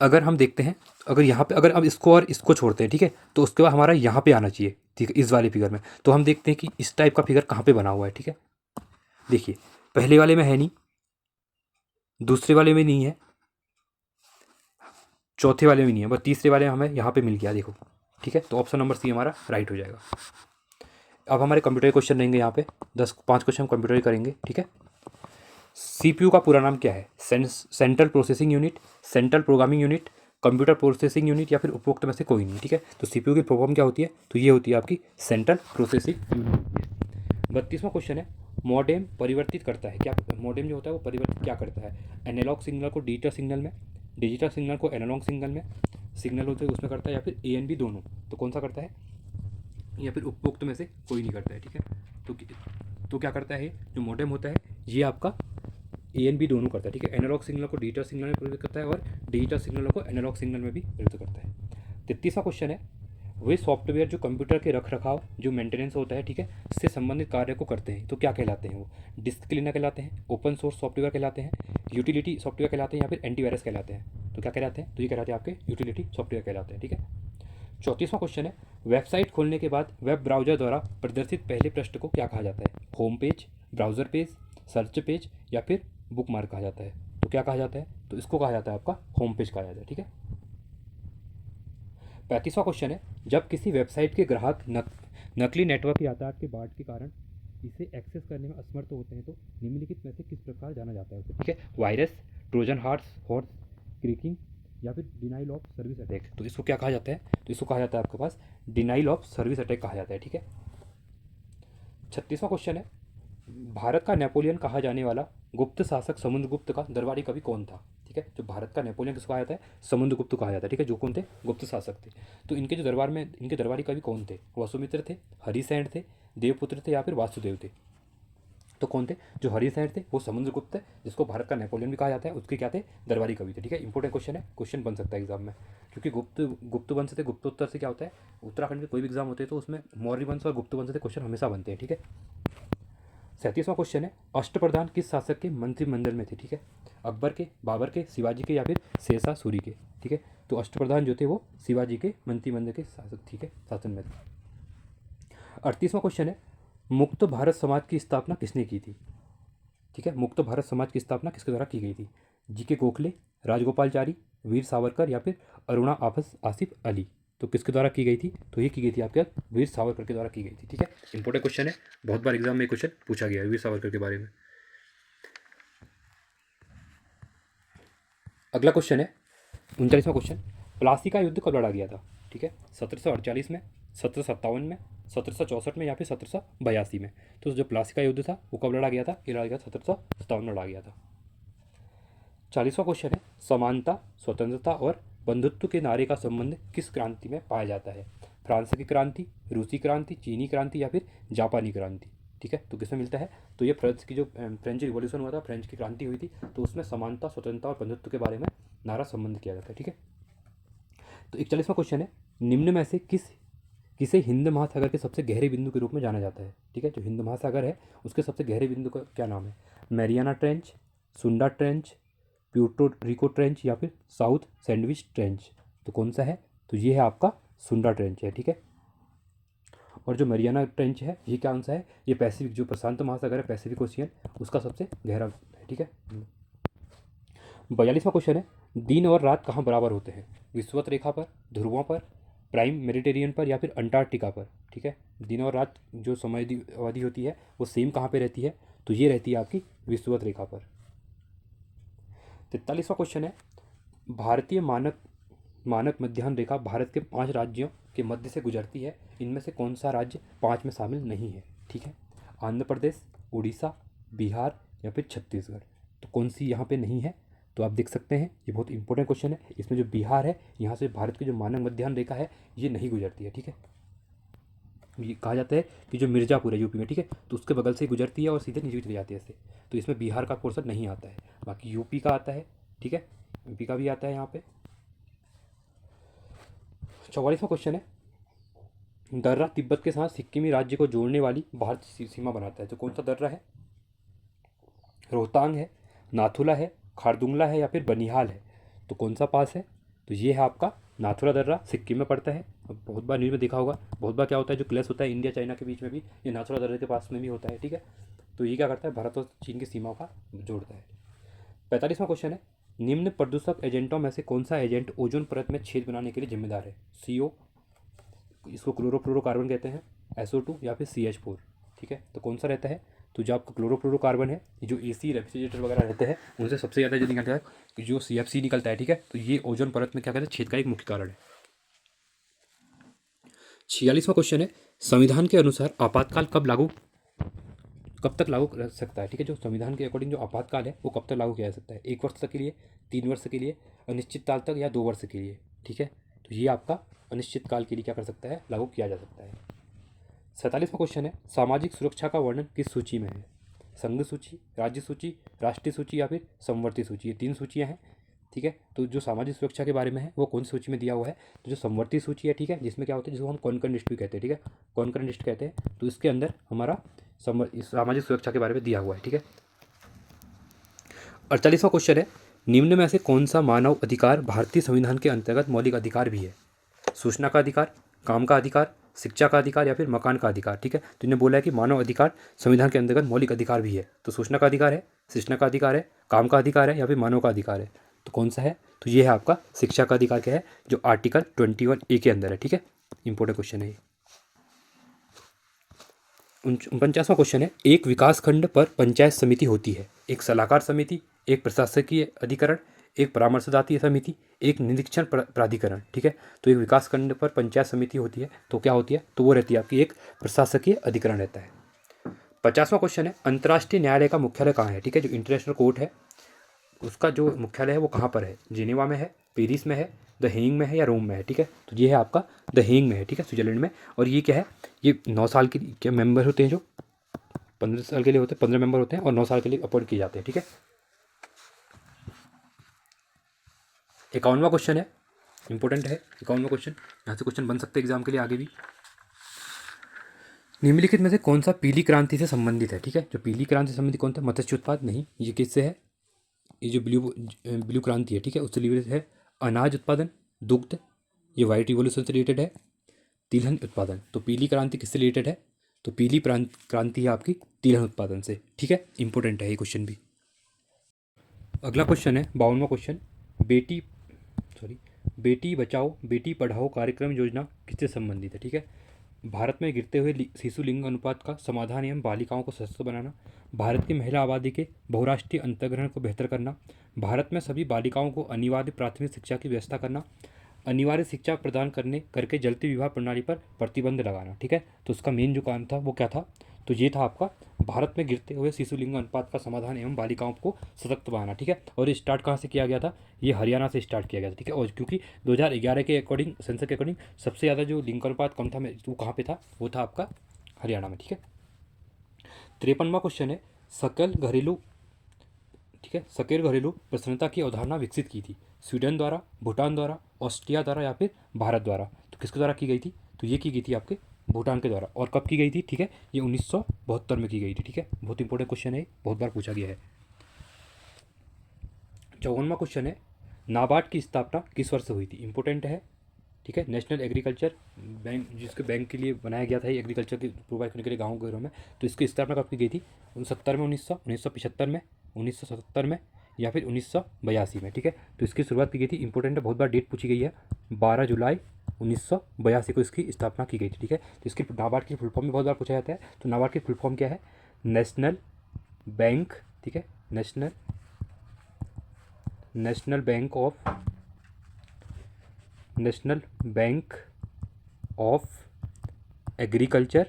अगर हम देखते हैं, अगर यहाँ पे अगर हम इसको और इसको छोड़ते हैं, ठीक है, तो उसके बाद हमारा यहाँ पे आना चाहिए, ठीक है, इस वाले फिगर में। तो हम देखते हैं कि इस टाइप का फिगर कहाँ पे बना हुआ है, ठीक है। देखिए पहले वाले में है नहीं, दूसरे वाले में नहीं है, चौथे वाले में नहीं है, बस तीसरे वाले में हमें यहाँ पे मिल गया, देखो, ठीक है। तो ऑप्शन नंबर सी हमारा राइट हो जाएगा। अब हमारे कंप्यूटर क्वेश्चन रहेंगे यहाँ पे, 5 क्वेश्चन कंप्यूटर करेंगे, ठीक है। CPU का पूरा नाम क्या है, central processing unit, central programming unit, computer processing unit, या फिर उपरोक्त में से कोई नहीं, ठीक है। तो CPU की फुल फॉर्म क्या होती है, तो ये होती है आपकी सेंट्रल प्रोसेसिंग यूनिट। 32वां क्वेश्चन है, मॉडेम परिवर्तित करता है क्या, मॉडेम जो होता है वो परिवर्तित क्या करता है, एनालॉग सिग्नल को डिजिटल सिग्नल में, डिजिटल सिग्नल को एनालॉग सिग्नल में, सिग्नल होते हैं उसमें करता है, या फिर A and B दोनों, तो कौन सा करता है, या फिर उपरोक्त में से कोई नहीं करता है, ठीक है। तो क्या करता है, जो मॉडेम होता है ये आपका A and B दोनों करता है, ठीक है। एनालॉग सिग्नल को डिजिटल सिग्नल में परिवर्तित करता है और डिजिटल सिग्नल को एनालॉग सिग्नल में भी परिवर्तित करता है। 33वां क्वेश्चन है, वे सॉफ्टवेयर जो कंप्यूटर के रख रखाव जो मेंटेनेंस होता है, ठीक है, से संबंधित कार्य को करते हैं, तो क्या कहलाते हैं वो, डिस्क क्लीनर कहलाते हैं, ओपन सोर्स सॉफ्टवेयर कहलाते हैं, यूटिलिटी सॉफ्टवेयर कहलाते हैं, या फिर एंटीवायरस कहलाते हैं। तो क्या कहलाते हैं, तो ये कहलाते हैं आपके यूटिलिटी सॉफ्टवेयर कहलाते हैं, ठीक है। 34वां क्वेश्चन है, वेबसाइट खोलने के बाद वेब ब्राउजर द्वारा प्रदर्शित पहले पृष्ठ को क्या कहा जाता है, home page, browser page, search page, या फिर बुक मार्क कहा जाता है। तो क्या कहा जाता है, तो इसको कहा जाता है आपका होम पेज कहा जाता है, ठीक है। 35वां क्वेश्चन है, जब किसी वेबसाइट के ग्राहक नकली नेटवर्क यातायात के बाढ़ के कारण इसे एक्सेस करने में असमर्थ होते हैं तो निम्नलिखित में से किस प्रकार जाना जाता है उसे, ठीक है। वायरस, ट्रोजन हॉर्स, क्रिकिंग, या फिर डिनाइल ऑफ सर्विस अटैक। तो इसको क्या कहा जाता है, तो इसको कहा जाता है आपके पास डिनाइल ऑफ सर्विस अटैक कहा जाता है, ठीक है। 36वां क्वेश्चन है, भारत का नेपोलियन कहा जाने वाला गुप्त शासक समुद्रगुप्त का दरबारी कवि कौन था, ठीक है। जो भारत का नेपोलियन किसको कहा जाता है, समुद्रगुप्त कहा जाता है, ठीक है। जो कौन थे, गुप्त शासक थे। तो इनके जो दरबार में इनके दरबारी कवि कौन थे, वसुमित्र थे, हरिसेन थे, देवपुत्र थे, या फिर वासुदेव थे। तो कौन थे? जो हरिशहर थे वो समुद्रगुप्त थे, जिसको भारत का नेपोलियन भी कहा जाता है, उसके क्या थे? दरबारी कवि थे। ठीक है, इंपॉर्टेंट क्वेश्चन है, क्वेश्चन बन सकता है एग्जाम में, क्योंकि गुप्त वंश से, गुप्तोत्तर से क्या होता है, उत्तराखंड के कोई भी एग्जाम होते हैं तो उसमें मौर्य वंश और गुप्त वंश से क्वेश्चन हमेशा बनते हैं। ठीक है, 37वां क्वेश्चन है, अष्टप्रधान किस शासक के मंत्रिमंडल में थे? ठीक है, अकबर के, बाबर के, शिवाजी के या फिर शेरशाह सूरी के? ठीक है, तो अष्टप्रधान जो थे वो शिवाजी के मंत्रिमंडल के शासक, ठीक है, शासन में थे। 38वां क्वेश्चन है, मुक्त भारत समाज की स्थापना किसने की थी? ठीक है, मुक्त भारत समाज की स्थापना किसके द्वारा की गई थी? जीके गोखले, राजगोपालचारी, वीर सावरकर या फिर अरुणा आसिफ अली? तो किसके द्वारा की गई थी? तो ये की गई थी आपके वीर सावरकर के द्वारा की गई थी। ठीक है, इंपॉर्टेंट क्वेश्चन है, बहुत बार एग्जाम में क्वेश्चन पूछा गया है वीर सावरकर के बारे में। अगला क्वेश्चन है 39वां क्वेश्चन, प्लासी का युद्ध कब लड़ा गया था? ठीक है, 1748 में, 1757 में, 1764 में या फिर 1782 में? तो जो प्लासी का युद्ध था वो कब लड़ा गया था? ये लड़ा गया 1757 में लड़ा गया था। 40वां क्वेश्चन है, समानता, स्वतंत्रता और बंधुत्व के नारे का संबंध किस क्रांति में पाया जाता है? फ्रांस की क्रांति, रूसी क्रांति, चीनी क्रांति या फिर जापानी क्रांति? ठीक है, तो किसमें मिलता है? तो ये फ्रांस की जो फ्रेंच रिवॉल्यूशन हुआ था, फ्रेंच की क्रांति हुई थी, तो उसमें समानता, स्वतंत्रता और बंधुत्व के बारे में नारा संबंध किया जाता है। ठीक है, तो 41वां क्वेश्चन है, निम्न में से किसे हिंद महासागर के सबसे गहरे बिंदु के रूप में जाना जाता है? ठीक है, जो हिंद महासागर है उसके सबसे गहरे बिंदु का क्या नाम है? मैरियाना ट्रेंच, सुंडा ट्रेंच, प्यूर्टो रिको ट्रेंच या फिर साउथ सैंडविच ट्रेंच? तो कौन सा है? तो ये है आपका सुंडा ट्रेंच है। ठीक है, और जो मरियाना ट्रेंच है ये क्या आंसर है? ये पैसिफिक, जो प्रशांत महासागर है, पैसिफिक ओशियन, उसका सबसे गहरा है। ठीक है, 42वां क्वेश्चन है, दिन और रात कहाँ बराबर होते हैं? विषुवत रेखा पर, ध्रुवों पर, प्राइम मेडिटेरियन पर या फिर अंटार्कटिका पर? ठीक है, दिन और रात जो समय अवधि होती है वो सेम कहाँ पे रहती है? तो ये रहती है आपकी विषुवत रेखा पर। 43वां क्वेश्चन है, भारतीय मानक मानक मध्याह्न रेखा भारत के 5 राज्यों के मध्य से गुजरती है, इनमें से कौन सा राज्य 5 में शामिल नहीं है? ठीक है, आंध्र प्रदेश, उड़ीसा, बिहार या फिर छत्तीसगढ़? तो कौन सी यहाँ पे नहीं है? तो आप देख सकते हैं, ये बहुत इंपॉर्टेंट क्वेश्चन है। इसमें जो बिहार है, यहाँ से भारत की जो मानक मध्याह्न रेखा है ये नहीं गुजरती है। ठीक है, ये कहा जाता है कि जो मिर्ज़ापुर है यूपी में, ठीक है, तो उसके बगल से ही गुजरती है और सीधे नीचे चली जाती है ऐसे, तो इसमें बिहार का पोर्शन नहीं आता है, बाकी यूपी का आता है। ठीक है, यूपी का भी आता है यहाँ पे। 44वां क्वेश्चन है, दर्रा तिब्बत के साथ सिक्किमी राज्य को जोड़ने वाली भारतीय सीमा बनाता है, तो कौन सा दर्रा है? रोहतांग है, नाथुला है, खारदुंगला है या फिर बनिहाल है? तो कौन सा पास है? तो ये है आपका नाथुला दर्रा, सिक्किम में पड़ता है। अब बहुत बार न्यूज़ में देखा होगा, बहुत बार क्या होता है, जो क्लैश होता है इंडिया चाइना के बीच में भी ये नाथुला दर्रे के पास में भी होता है। ठीक है, तो ये क्या करता है, भारत और चीन की सीमाओं का जोड़ता है। 45वां क्वेश्चन है, निम्न प्रदूषक एजेंटों में से कौन सा एजेंट ओजोन परत में छेद बनाने के लिए जिम्मेदार है? CO, इसको क्लोरोफ्लोरोकार्बन कहते हैं, SO2 या फिर CH4? ठीक है, तो कौन सा रहता है? तो जो आपका क्लोरोफ्लोरोकार्बन है, ये जो AC रेफ्रिजरेटर वगैरह रहते हैं उनसे सबसे ज़्यादा जो निकलता है कि जो CFC निकलता है। ठीक है, तो ये ओजोन परत में क्या कहते हैं, छेद का एक मुख्य कारण है। 46वां क्वेश्चन है, संविधान के अनुसार आपातकाल कब तक लागू रह सकता है? ठीक है, जो संविधान के अकॉर्डिंग जो आपातकाल है वो कब तक लागू किया जा सकता है? 1 वर्ष तक के लिए, 3 वर्ष के लिए, अनिश्चित काल तक या 2 वर्ष के लिए? ठीक है, तो ये आपका अनिश्चित काल के लिए क्या कर सकता है, लागू किया जा सकता है। 47वां क्वेश्चन है, सामाजिक सुरक्षा का वर्णन किस सूची में है? संघ सूची, राज्य सूची, राष्ट्रीय सूची या फिर समवर्ती सूची? ये 3 सूचियाँ हैं। ठीक है, तो जो सामाजिक सुरक्षा के बारे में है वो कौन सी सूची में दिया हुआ है? तो जो समवर्ती सूची है, ठीक है, जिसमें क्या होता है, जिसको हम कॉन्करेंट लिस्ट भी कहते हैं। ठीक है, कॉन्करेंट लिस्ट कहते हैं, तो इसके अंदर हमारा सामाजिक सुरक्षा के बारे में दिया हुआ है। ठीक है, 48वां क्वेश्चन है, निम्न में से कौन सा मानव अधिकार भारतीय संविधान के अंतर्गत मौलिक अधिकार भी है? सूचना का अधिकार, काम का अधिकार, शिक्षा का अधिकार या फिर मकान का अधिकार? ठीक है, तो इन्हें बोला है कि मानव अधिकार संविधान के अंतर्गत मौलिक अधिकार भी है, तो सूचना का अधिकार है, शिक्षा का अधिकार है, काम का अधिकार है या फिर मानव का अधिकार है? तो कौन सा है? तो ये है आपका शिक्षा का अधिकार क्या है, जो आर्टिकल 21A के अंदर है। ठीक है, इंपॉर्टेंट क्वेश्चन है ये। 49वां क्वेश्चन है, एक विकास खंड पर पंचायत समिति होती है, एक सलाहकार समिति, एक प्रशासकीय अधिकरण, एक परामर्शदाती समिति, एक निरीक्षण प्राधिकरण? ठीक है, तो एक विकास खंड पर पंचायत समिति होती है तो क्या होती है? तो वो रहती है आपकी एक प्रशासकीय अधिकरण रहता है। 50वां क्वेश्चन है, अंतर्राष्ट्रीय न्यायालय का मुख्यालय कहाँ है? ठीक है, जो इंटरनेशनल कोर्ट है उसका जो मुख्यालय है वो कहाँ पर है? जिनेवा में है, पेरिस में है, द हेग में है या रोम में है? ठीक है, तो ये है आपका द हेग में है। ठीक है, स्विट्जरलैंड में। और ये क्या है, ये 9 साल के क्या मेंबर होते हैं जो 15 साल के लिए होते हैं, 15 मेंबर होते हैं और 9 साल के लिए अपॉइंट किए जाते हैं। ठीक है, 51वां क्वेश्चन है, इंपॉर्टेंट है 51वां क्वेश्चन, यहाँ से क्वेश्चन बन सकते हैं एग्जाम के लिए आगे भी। निम्नलिखित में से कौन सा पीली क्रांति से संबंधित है? ठीक है, जो पीली क्रांति से संबंधित कौन था? मत्स्य उत्पाद नहीं, ये किससे है? ये जो ब्लू क्रांति है, ठीक है, उससे रिलेटेड है। अनाज उत्पादन, दुग्ध, ये वाइट रिवोल्यूशन से रिलेटेड है। तिलहन उत्पादन, तो पीली क्रांति किससे रिलेटेड है? तो पीली क्रांति है आपकी तिलहन उत्पादन से। ठीक है, इंपॉर्टेंट है ये क्वेश्चन भी। अगला क्वेश्चन है 52वां क्वेश्चन, बेटी बचाओ बेटी पढ़ाओ कार्यक्रम योजना किससे संबंधित है? ठीक है, भारत में गिरते हुए शिशु लिंग अनुपात का समाधान एवं बालिकाओं को सशक्त बनाना, भारत की महिला आबादी के बहुराष्ट्रीय अंतर्ग्रहण को बेहतर करना, भारत में सभी बालिकाओं को अनिवार्य प्राथमिक शिक्षा की व्यवस्था करना, अनिवार्य शिक्षा प्रदान करके जल्दी विवाह प्रणाली पर प्रतिबंध लगाना। ठीक है, तो उसका मेन जो काम था वो क्या था? तो ये था आपका भारत में गिरते हुए शिशु लिंग अनुपात का समाधान एवं बालिकाओं को सशक्त बनाना। ठीक है, और ये स्टार्ट कहाँ से किया गया था? ये हरियाणा से स्टार्ट किया गया था। ठीक है, और क्योंकि 2011 के अकॉर्डिंग, सेंसर के अकॉर्डिंग सबसे ज़्यादा जो लिंग अनुपात कम था वो कहाँ पे था? वो था आपका हरियाणा में। ठीक है, 53वां क्वेश्चन है, सकल घरेलू ठीक है, सकेर घरेलू प्रसन्नता की अवधारणा विकसित की थी? स्वीडन द्वारा, भूटान द्वारा, ऑस्ट्रिया द्वारा या फिर भारत द्वारा? तो किसके द्वारा की गई थी? तो ये की गई थी आपके भूटान के द्वारा। और कब की गई थी? ठीक है, ये 1972 में की गई थी। ठीक है, बहुत इंपॉर्टेंट क्वेश्चन है, बहुत बार पूछा गया है। 54वां क्वेश्चन है, नाबार्ड की स्थापना किस वर्ष से हुई थी? इंपॉर्टेंट है। ठीक है, नेशनल एग्रीकल्चर बैंक, जिसके बैंक के लिए बनाया गया था, एग्रीकल्चर की प्रोवाइड करने के लिए गाँव घरों में, तो इसकी स्थापना कब की गई थी? 69 में, 1975 में, 1977 में या फिर 1982 में। ठीक है, तो इसकी शुरुआत की गई थी। इंपॉर्टेंट है, बहुत बार डेट पूछी गई है, 12 जुलाई 1982 को इसकी स्थापना की गई थी। ठीक है, तो इसकी नाबार्ड की फुल फॉर्म भी बहुत बार पूछा जाता है। तो नाबार्ड की फुल फॉर्म क्या है? नेशनल बैंक, ठीक है, national bank of agriculture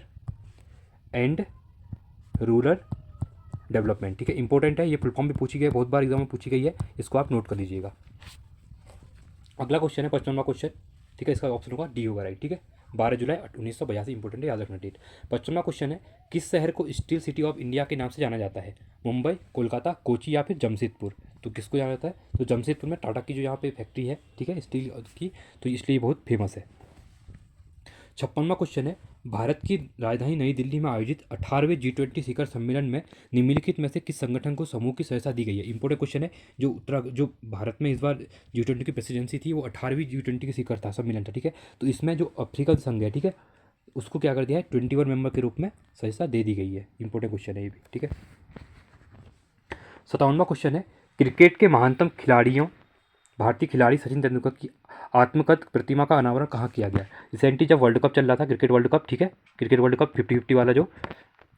and rural development. ठीक है, इंपॉर्टेंट है, ये फुल फॉर्म भी पूछी गई है, बहुत बार एग्जाम में पूछी गई है, इसको आप नोट कर लीजिएगा। अगला क्वेश्चन है 55वां क्वेश्चन। ठीक है, इसका ऑप्शन होगा डी होगा राइट। ठीक है, 12 जुलाई 1982, इंपॉर्टेंट है, याद रखना डेट। 55वां क्वेश्चन है, किस शहर को स्टील सिटी ऑफ इंडिया के नाम से जाना जाता है? मुंबई, कोलकाता, कोची या फिर जमशेदपुर? तो किसको जाना जाता है? तो जमशेदपुर में टाटा की जो यहाँ पे फैक्ट्री है, ठीक है, स्टील की, तो इसलिए बहुत फेमस है। 56वां क्वेश्चन है, भारत की राजधानी नई दिल्ली में आयोजित 18वें G20 शिखर सम्मेलन में निम्नलिखित में से किस संगठन को समूह की सदस्यता दी गई है? इंपॉर्टेंट क्वेश्चन है। जो भारत में इस बार G20 की प्रेसिडेंसी थी, वो 18वीं G20 की शिखर था, सम्मेलन था। ठीक है, तो इसमें जो अफ्रीकन संघ है, ठीक है, उसको क्या कर दिया है? 21 मेंबर के रूप में सदस्यता दे दी गई है। इंपॉर्टेंट क्वेश्चन है ये भी। ठीक है, 57वां क्वेश्चन है, क्रिकेट के महानतम खिलाड़ियों भारतीय खिलाड़ी सचिन तेंदुलकर की आत्मकथ प्रतिमा का अनावरण कहाँ किया गया? रिसेंटली जब वर्ल्ड कप चल रहा था, क्रिकेट वर्ल्ड कप, ठीक है, क्रिकेट वर्ल्ड कप 50-50 वाला जो,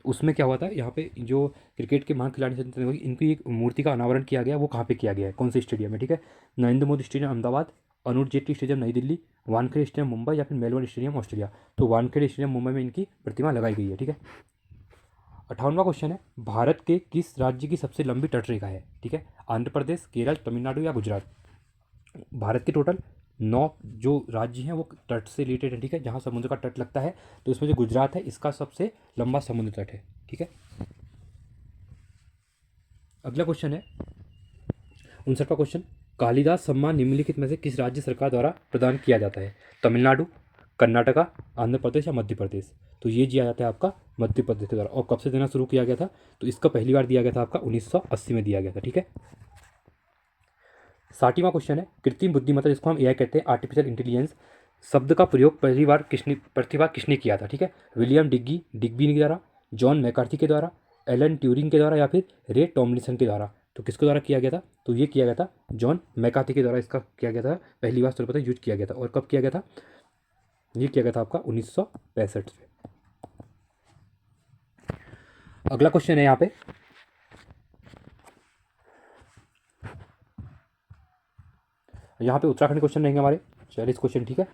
उसमें क्या हुआ था, यहाँ पे जो क्रिकेट के महान खिलाड़ी सचिन तेंदुलकर, इनकी एक मूर्ति का अनावरण किया गया, वो कहाँ पे किया गया है? कौन से स्टेडियम में? ठीक है, नरेंद्र मोदी स्टेडियम अहमदाबाद, अरुण जेटली स्टेडियम नई दिल्ली, वानखेड़े स्टेडियम मुंबई या फिर मेलबर्न स्टेडियम ऑस्ट्रेलिया? तो वानखेड़े स्टेडियम मुंबई में इनकी प्रतिमा लगाई गई है। ठीक है, 58वां क्वेश्चन है, भारत के किस राज्य की सबसे लंबी तटरेखा है? ठीक है, आंध्र प्रदेश, केरल, तमिलनाडु या गुजरात? भारत के टोटल 9 जो राज्य हैं वो तट से रिलेटेड है। ठीक है, जहाँ समुद्र का तट लगता है, तो इसमें जो गुजरात है, इसका सबसे लंबा समुद्र तट है। ठीक है, अगला क्वेश्चन है 59वां क्वेश्चन, कालिदास सम्मान निम्नलिखित में से किस राज्य सरकार द्वारा प्रदान किया जाता है? तमिलनाडु, कर्नाटका, आंध्र प्रदेश या मध्य प्रदेश? तो ये दिया जाता है आपका मध्य प्रदेश के द्वारा। और कब से देना शुरू किया गया था? तो इसका पहली बार दिया गया था आपका 1980 में दिया गया था। ठीक है, 60वां क्वेश्चन है, कृत्रिम बुद्धिमत्ता जिसको हम एआई कहते हैं, आर्टिफिशियल इंटेलिजेंस, शब्द का प्रयोग पहली बार किसने किया था? ठीक है, विलियम डिग्बी के द्वारा, जॉन मैकार्थी के द्वारा, एलन ट्यूरिंग के द्वारा या फिर रे टॉमलिंसन के द्वारा? तो किसके द्वारा किया गया था? तो ये किया गया था जॉन मैकार्थी के द्वारा, इसका किया गया था पहली बार सर्वप्रथम यूज किया गया था। और कब किया गया था? ये किया गया था आपका 1965 से। अगला क्वेश्चन है यहाँ पे, उत्तराखंड क्वेश्चन रहेंगे हमारे 40 क्वेश्चन। ठीक है,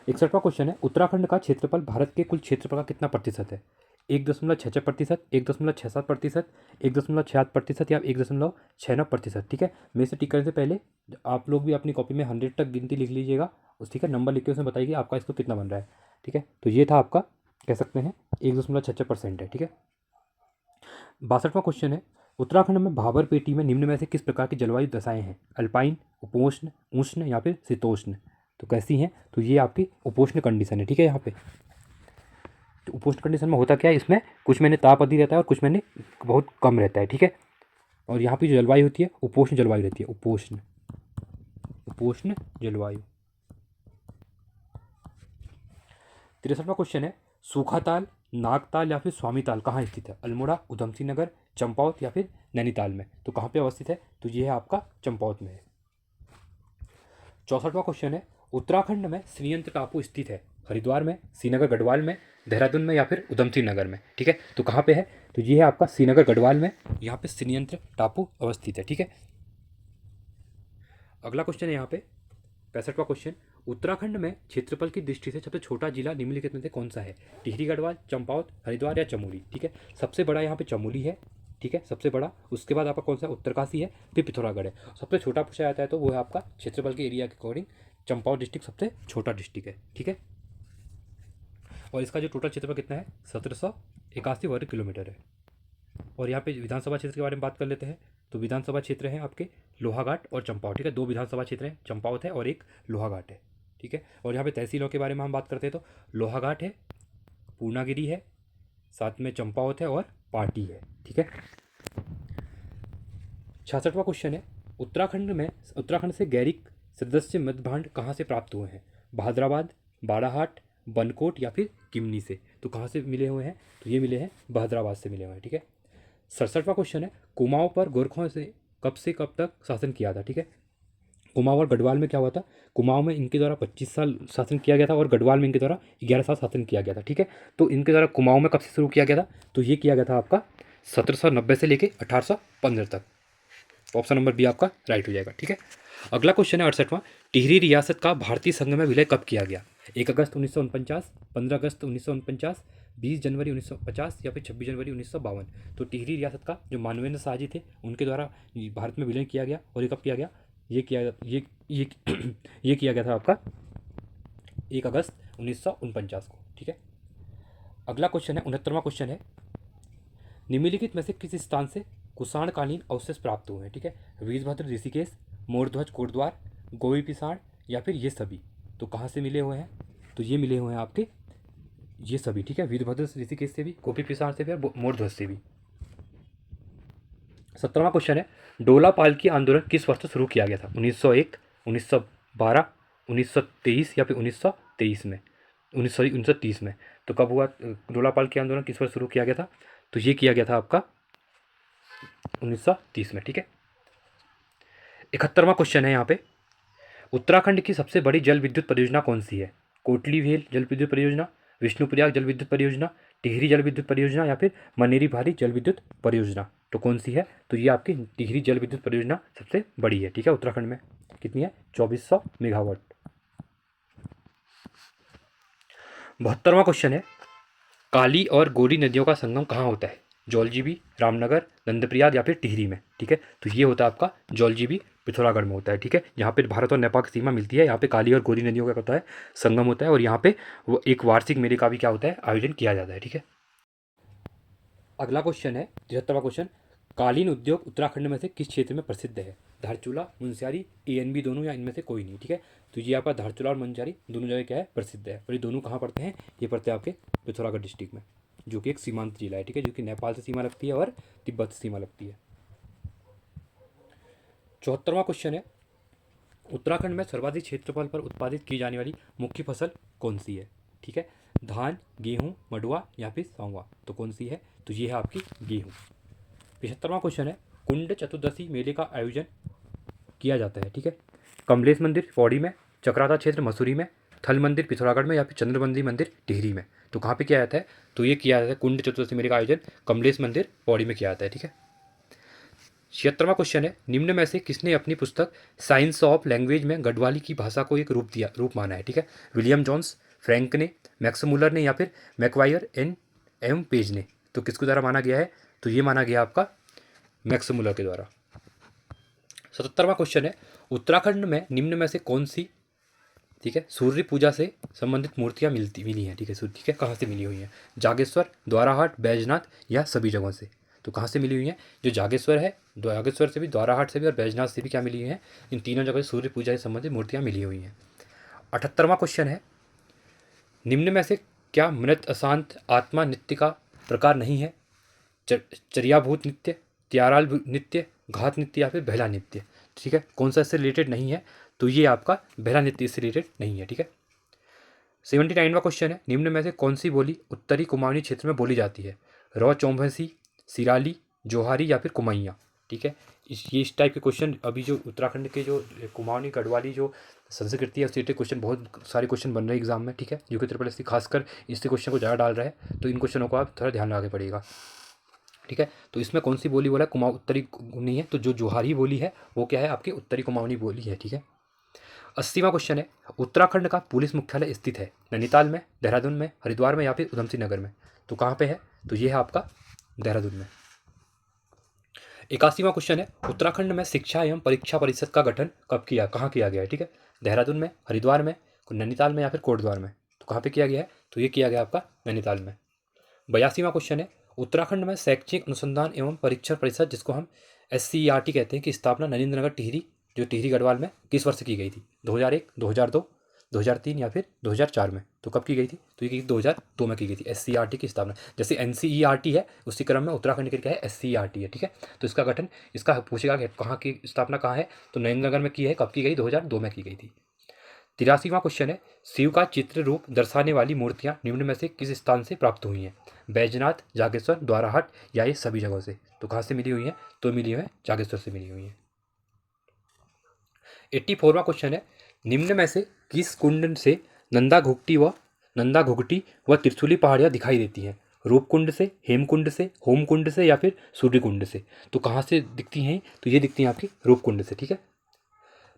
61वां क्वेश्चन है, उत्तराखंड का क्षेत्रफल भारत के कुल क्षेत्रफल का कितना प्रतिशत है? 1.66%, 1.67%, 1.68% या 1.69%? ठीक है, मेरे से टिक करने से पहले आप लोग भी अपनी कॉपी में 100 तक गिनती लिख लीजिएगा, उस ठीक है, नंबर लिख के उसमें बताइए आपका इसको कितना बन रहा है। ठीक है, तो ये था आपका, कह सकते हैं 1.66% है। ठीक है, 62वां क्वेश्चन है, उत्तराखंड में भाबर पेटी में निम्न में से किस प्रकार की जलवायु दशाएं हैं? अल्पाइन, उपोष्ण, उष्ण या फिर शीतोष्ण? तो कैसी हैं? तो ये आपकी उपोष्ण कंडीशन है, ठीक है। यहाँ पे तो उपोष्ण कंडीशन में होता क्या है, इसमें कुछ महीने ताप अधिक रहता है और कुछ महीने बहुत कम रहता है, ठीक है। और यहाँ पे जो जलवायु होती है उपोष्ण जलवायु रहती है, उपोष्ण जलवायु। 63वां क्वेश्चन है, सूखाताल, नागताल या फिर स्वामीताल कहाँ स्थित है? अल्मोड़ा, उधमसिंह नगर, चंपावत या फिर नैनीताल में? तो कहाँ पे अवस्थित है? तो ये है आपका चंपावत में है। 64वां क्वेश्चन है, उत्तराखंड में श्रीयंत्र टापू स्थित है? हरिद्वार में, श्रीनगर गढ़वाल में, देहरादून में या फिर उधमसिंह नगर में? ठीक है, तो कहाँ पे है? तो ये है आपका श्रीनगर गढ़वाल में, यहाँ पे श्रीयंत्र टापू अवस्थित है, ठीक है। अगला क्वेश्चन है यहाँ पे 65वां क्वेश्चन, उत्तराखंड में क्षेत्रफल की दृष्टि से सबसे छोटा जिला निम्नलिखित में से कौन सा है? टिहरी गढ़वाल, चंपावत, हरिद्वार या चमोली? ठीक है, सबसे बड़ा यहाँ पे चमोली है, ठीक है, सबसे बड़ा। उसके बाद आपका कौन सा? उत्तरकाशी है, फिर पिथौरागढ़ है। सबसे छोटा पूछा जाता है तो वो है आपका क्षेत्रफल के एरिया के अकॉर्डिंग चंपावत डिस्ट्रिक्ट सबसे छोटा डिस्ट्रिक्ट है, ठीक है। और इसका जो टोटल क्षेत्रफल कितना है? 1781 वर्ग किलोमीटर है। और यहाँ पे विधानसभा क्षेत्र के बारे में बात कर लेते हैं। तो विधानसभा क्षेत्र हैं आपके लोहाघाट और चंपावत, ठीक है। 2 विधानसभा क्षेत्र हैं, चंपावत है और एक लोहाघाट है, ठीक है। और यहाँ पे तहसीलों के बारे में हम बात करते हैं तो लोहाघाट है, पूर्णागिरी है, साथ में चंपावत है और पाटी है, ठीक है। 66वां क्वेश्चन है, उत्तराखंड से गैरिक सदस्य मृदभांड कहाँ से प्राप्त हुए हैं? बहादुराबाद, बाड़ाहाट, बनकोट या फिर किमनी से? तो कहाँ से मिले हुए हैं? तो ये मिले हैं बहादुराबाद से मिले हुए हैं, ठीक है। 67वां क्वेश्चन है, कुमाऊं पर गोरखों से कब तक शासन किया था? ठीक है, कुमाऊं और गढ़वाल में क्या हुआ था? कुमाऊं में इनके द्वारा 25 साल शासन किया गया था और गढ़वाल में इनके द्वारा 11 साल शासन किया गया था, ठीक है। तो इनके द्वारा कुमाऊं में कब से शुरू किया गया था? तो ये किया गया था आपका 1790 से लेके 1815 तक। ऑप्शन नंबर बी आपका राइट हो जाएगा, ठीक है। अगला क्वेश्चन है 68वां, टिहरी रियासत का भारतीय संघ में विलय कब किया गया? 1 अगस्त 1949, 15 अगस्त 1949, 20 जनवरी 1950 या फिर 26 जनवरी 1952? तो टिहरी रियासत का जो मानवेंद्र शाहजी थे उनके द्वारा भारत में विलय किया गया। और ये कब किया गया? ये ये किया गया था आपका 1 अगस्त 1949 को, ठीक है। अगला क्वेश्चन है 69वां क्वेश्चन है, निम्नलिखित में से किस स्थान से कुषाणकालीन अवशेष प्राप्त हुए हैं? ठीक है, वीरभद्र ऋषिकेश, मोरध्वज कोटद्वार, गोवी पिसाण या फिर ये सभी? तो कहाँ से मिले हुए हैं? तो ये मिले हुए हैं आपके ये सभी, ठीक है। वीरभद्र ऋषिकेश से भी, गोपी पिसाण से भी और मोरध्वज से भी। 17वां क्वेश्चन है, डोला पालकी आंदोलन किस वर्ष शुरू किया गया था? 1901, 1912, 1923 या फिर 1923 में? 1930 में। तो कब हुआ डोला पालकी आंदोलन, किस वर्ष शुरू किया गया था? तो ये किया गया था आपका 1930 में, ठीक है। 71वां क्वेश्चन है यहाँ पे, उत्तराखंड की सबसे बड़ी जल विद्युत परियोजना कौन सी है? कोटली भेल जल विद्युत परियोजना, विष्णुप्रयाग जल विद्युत परियोजना, टिहरी जल विद्युत परियोजना या फिर मनेरी भारी जल विद्युत परियोजना? तो कौन सी है? तो ये आपकी टिहरी जल विद्युत परियोजना सबसे बड़ी है, ठीक है, उत्तराखंड में। कितनी है? 2400 मेगावाट। 72वां क्वेश्चन है, काली और गोरी नदियों का संगम कहाँ होता है? जौलजीबी, रामनगर, नंदप्रयाग या फिर टिहरी में? ठीक है, तो ये होता है आपका जौलजीबी, पिथौरागढ़ में होता है, ठीक है। यहाँ पे भारत और नेपाल की सीमा मिलती है, यहाँ पे काली और गोरी नदियों का होता है संगम होता है, और यहाँ पे वो एक वार्षिक मेले का भी क्या होता है? आयोजन किया जाता है, ठीक है। अगला क्वेश्चन है 73वां क्वेश्चन, कालीन उद्योग उत्तराखंड में से किस क्षेत्र में प्रसिद्ध है? धारचूला, मुनस्यारी, ANB दोनों या इनमें से कोई नहीं, ठीक है। तो ये आपका धारचूला और मुनस्यारी दोनों जगह क्या है? प्रसिद्ध है। और ये दोनों कहाँ पड़ते हैं? ये पड़ते हैं आपके पिथौरागढ़ डिस्ट्रिक्ट में, जो कि एक सीमांत जिला है, ठीक है, जो कि नेपाल से सीमा लगती है और तिब्बत से सीमा लगती है। 74वां क्वेश्चन है, उत्तराखंड में सर्वाधिक क्षेत्रफल पर उत्पादित की जाने वाली मुख्य फसल कौन सी है? ठीक है, धान, गेहूँ, मडुआ या फिर सांवा? तो कौन सी है? तो ये है आपकी गेहूँ। 75वां क्वेश्चन है, कुंड चतुर्दशी मेले का आयोजन किया जाता है, ठीक है, कमलेश मंदिर पौड़ी में, चक्राता क्षेत्र मसूरी में, थल मंदिर पिथौरागढ़ में या फिर चंद्रबंदी मंदिर टिहरी में? तो कहाँ पे किया जाता है? तो ये किया जाता है कुंड चतुर्दशी मेले का आयोजन कमलेश मंदिर पौड़ी में किया जाता है, ठीक है। 76वां क्वेश्चन है, निम्न में से किसने अपनी पुस्तक साइंस ऑफ लैंग्वेज में गढ़वाली की भाषा को एक रूप माना है? ठीक है, विलियम जॉन्स, फ्रैंक ने, मैक्स मुलर ने या फिर मैकवायर एम पेज ने? तो किसके द्वारा माना गया है? तो ये माना गया आपका मैक्स मुलर के द्वारा। 77वां क्वेश्चन है, उत्तराखंड में निम्न में से कौन सी, ठीक है, सूर्य पूजा से संबंधित मूर्तियाँ मिली हैं? ठीक है, कहाँ से मिली हुई हैं? जागेश्वर, द्वाराहाट, बैजनाथ या सभी जगहों से? तो कहाँ से मिली हुई हैं? जो जागेश्वर है, जागेश्वर से भी, द्वाराहाट से भी और बैजनाथ से भी क्या मिली हुई हैं? इन तीनों जगह से सूर्य पूजा से संबंधित मूर्तियाँ मिली हुई हैं। 78वां क्वेश्चन है, निम्न में से क्या मृत अशांत आत्मा नृत्य का प्रकार नहीं है? चर्याभूत नृत्य, त्याराल नृत्य, घात नृत्य या फिर बहला नृत्य। ठीक है, कौन सा इससे रिलेटेड नहीं है? तो ये आपका बहला नृत्य इससे रिलेटेड नहीं है। ठीक है। 79वां क्वेश्चन है, निम्न में से कौन सी बोली उत्तरी कुमाऊनी क्षेत्र में बोली जाती है? रौ चौंभसी, सिराली, जोहारी या फिर कुमैया। ठीक है, इस टाइप के क्वेश्चन अभी जो उत्तराखंड के जो कुमाऊनी गढ़वाली जो संस्कृति है उससे रिलेटेड क्वेश्चन बहुत सारे क्वेश्चन बन रहे हैं एग्जाम में। ठीक है, जो कि ट्रिपल एस खासकर इससे क्वेश्चन को ज़्यादा डाल रहा है, तो इन क्वेश्चनों को आप थोड़ा ध्यान रखना पड़ेगा। ठीक है, तो इसमें कौन सी बोली बोला है? उत्तरी नहीं है, तो जो जोहारी बोली है वो क्या है? आपकी उत्तरी कुमाऊनी बोली है। ठीक है। 80वां क्वेश्चन है, उत्तराखंड का पुलिस मुख्यालय स्थित है नैनीताल में, देहरादून में, हरिद्वार में या फिर उधमसिंह नगर में? तो कहाँ पे है? तो ये है आपका देहरादून में। 81वां क्वेश्चन है, उत्तराखंड में शिक्षा एवं परीक्षा परिषद का गठन कब किया, कहाँ किया गया है? ठीक है, देहरादून में, हरिद्वार में, नैनीताल में या फिर कोटद्वार में? तो कहाँ पे किया गया है? तो ये किया गया आपका नैनीताल में। 82वां क्वेश्चन है, उत्तराखंड में शैक्षिक अनुसंधान एवं परीक्षण परिषद, जिसको हम SCERT कहते हैं, की स्थापना नरेंद्रनगर टिहरी, जो टिहरी गढ़वाल में, किस वर्ष की गई थी? 2001, 2002, 2003 या फिर 2004 में? तो कब की गई थी? तो ये 2002 में की गई थी SCERT की स्थापना। जैसे NCERT है उसी क्रम में उत्तराखंड के क्या है? SCERT है। ठीक है, तो इसका गठन, इसका पूछेगा कि कहाँ की स्थापना कहाँ है? तो नरेंद्रनगर में की है। कब की गई? 2002 में की गई थी। 83वां क्वेश्चन है, शिव का चित्र रूप दर्शाने वाली मूर्तियां निम्न में से किस स्थान से प्राप्त हुई हैं? बैजनाथ, जागेश्वर, द्वाराहाट या ये सभी जगहों से? तो कहाँ से मिली हुई हैं? तो मिली हुई है जागेश्वर से मिली हुई हैं। 84वां क्वेश्चन है, निम्न में से किस कुंड से नंदा घुघटी व त्रिशूली पहाड़ियाँ दिखाई देती हैं? रूपकुंड से, हेमकुंड से, होमकुंड से या फिर सूर्यकुंड से? तो कहाँ से दिखती हैं? तो ये दिखती हैं आपकी रूपकुंड से। ठीक है।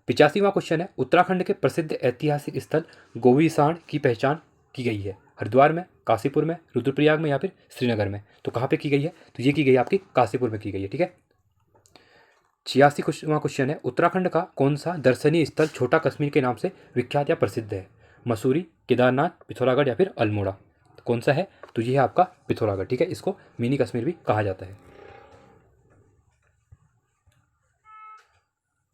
85वां क्वेश्चन है, उत्तराखंड के प्रसिद्ध ऐतिहासिक स्थल गोविसाण की पहचान की गई है हरिद्वार में, काशीपुर में, रुद्रप्रयाग में या फिर श्रीनगर में? तो कहाँ पे की गई है? तो ये की गई आपकी काशीपुर में की गई है। ठीक है। 86वां क्वेश्चन है, उत्तराखंड का कौन सा दर्शनीय स्थल छोटा कश्मीर के नाम से विख्यात या प्रसिद्ध है? मसूरी, केदारनाथ, पिथौरागढ़ या फिर अल्मोड़ा? तो कौन सा है? तो ये है आपका पिथौरागढ़। ठीक है, इसको मिनी कश्मीर भी कहा जाता है।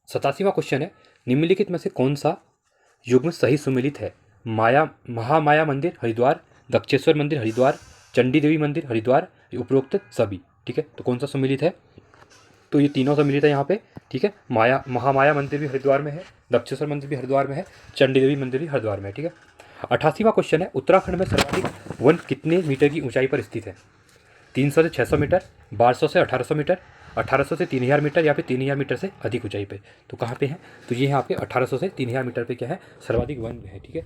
87वां क्वेश्चन है, निम्नलिखित में से कौन सा युग्म सही सुमेलित है? महामाया मंदिर हरिद्वार, दक्षेश्वर मंदिर हरिद्वार, चंडी देवी मंदिर हरिद्वार, उपरोक्त सभी? ठीक है, तो कौन सा सम्मिलित है? तो ये तीनों सम्मिलित है यहाँ पे। ठीक है, महामाया मंदिर भी हरिद्वार में है, दक्षेश्वर मंदिर भी हरिद्वार में है, चंडी देवी मंदिर भी हरिद्वार में है। ठीक है। 88वां क्वेश्चन है, उत्तराखंड में सर्वाधिक वन कितने मीटर की ऊंचाई पर स्थित है? 300 से 600 मीटर, 1200 से 1800 मीटर, 1800 से 3000 मीटर या फिर 3000 मीटर से अधिक ऊंचाई पे? तो कहाँ पे है? तो ये है आपके 1800 से 3000 मीटर पे क्या है? सर्वाधिक वन है। ठीक है।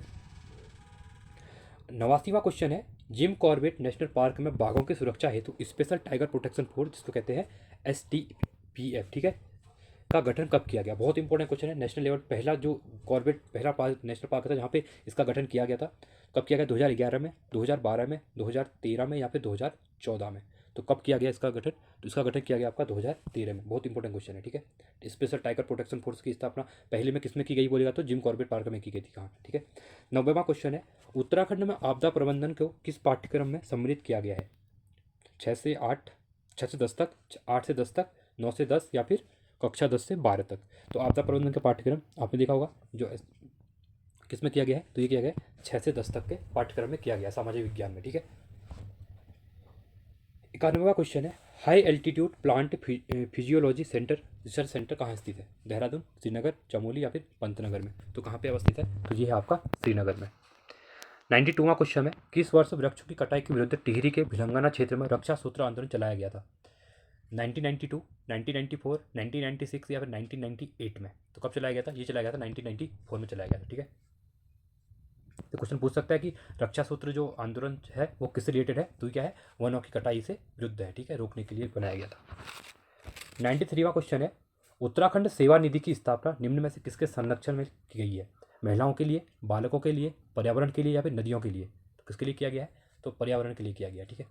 89वां क्वेश्चन है, जिम कॉर्बेट नेशनल पार्क में बाघों की सुरक्षा हेतु स्पेशल टाइगर प्रोटेक्शन फोर्स, जिसको कहते हैं STPF, ठीक है, का गठन कब किया गया? बहुत इंपॉर्टेंट क्वेश्चन है। नेशनल लेवल पहला जो कॉर्बेट पहला पार्क नेशनल पार्क था जहाँ पे इसका गठन किया गया था, कब किया गया? 2011 में, 2012 में, 2013 में या फिर 2014 में? तो कब किया गया इसका गठन? तो इसका गठन किया गया आपका 2013 में। बहुत इंपॉर्टेंट क्वेश्चन है। ठीक है, स्पेशल टाइगर प्रोटेक्शन फोर्स की स्थापना पहले में किसमें की गई बोलेगा? तो जिम कॉर्बेट पार्क में की गई थी। कहाँ? ठीक है। 90वां क्वेश्चन है, उत्तराखंड में आपदा प्रबंधन को किस पाठ्यक्रम में सम्मिलित किया गया है? 6 से 8, 6 से 10 तक, 8 से 10 तक, 9 से 10 या फिर कक्षा 10 से 12 तक? तो आपदा प्रबंधन का पाठ्यक्रम आपने देखा होगा जो किस में किया गया है? तो ये किया गया है 6 से 10 तक के पाठ्यक्रम में किया गया सामाजिक विज्ञान में। ठीक है। 91वां क्वेश्चन है, high altitude plant physiology centre research centre कहाँ स्थित है? देहरादून, श्रीनगर, चमोली या फिर पंतनगर में? तो कहाँ पे अवस्थित है? तो ये है आपका श्रीनगर में। 92वां क्वेश्चन है, किस वर्ष वृक्षों की कटाई के विरुद्ध टिहरी के भिलंगना क्षेत्र में रक्षा सूत्र आंदोलन चलाया गया था? 1992, 1994, 1996 या फिर 1998 में? तो कब चलाया गया था? ये चलाया गया था 1994 में चलाया गया था। ठीक है। तो क्वेश्चन पूछ सकता है कि रक्षा सूत्र जो आंदोलन है वो किससे रिलेटेड है? तो क्या है? वनों की कटाई से विरुद्ध है। ठीक है, रोकने के लिए बनाया गया था। 93वां क्वेश्चन है, उत्तराखंड सेवा निधि की स्थापना निम्न में से किसके संरक्षण में की गई है? महिलाओं के लिए, बालकों के लिए, पर्यावरण के लिए या फिर नदियों के लिए? तो किसके लिए किया गया है? तो पर्यावरण के लिए किया गया। ठीक है।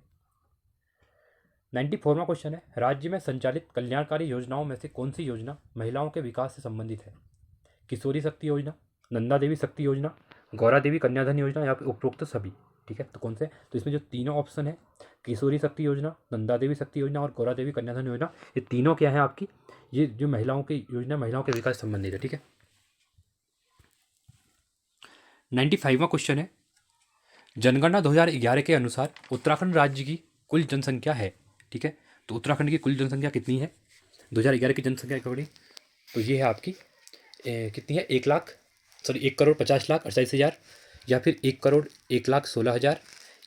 94वां क्वेश्चन है, राज्य में संचालित कल्याणकारी योजनाओं में से कौन सी योजना महिलाओं के विकास से संबंधित है? किशोरी शक्ति योजना, नंदा देवी शक्ति योजना, गौरा देवी कन्याधन योजना या फिर उपरोक्त सभी? ठीक है। तो कौन से, तो इसमें जो तीनों ऑप्शन है, किशोरी शक्ति योजना, नंदा देवी शक्ति योजना और गौरा देवी कन्याधन योजना, ये तीनों क्या है आपकी, ये जो महिलाओं की योजना, महिलाओं के विकास से संबंधित है, ठीक है। 95वां क्वेश्चन है, जनगणना 2011 के अनुसार उत्तराखंड राज्य की कुल जनसंख्या है, ठीक है। तो उत्तराखंड की कुल जनसंख्या कितनी है 2011 की जनसंख्या के अकॉर्डिंग, तो ये है आपकी कितनी है, 1,50,48,48,000, या फिर 1,01,16,000,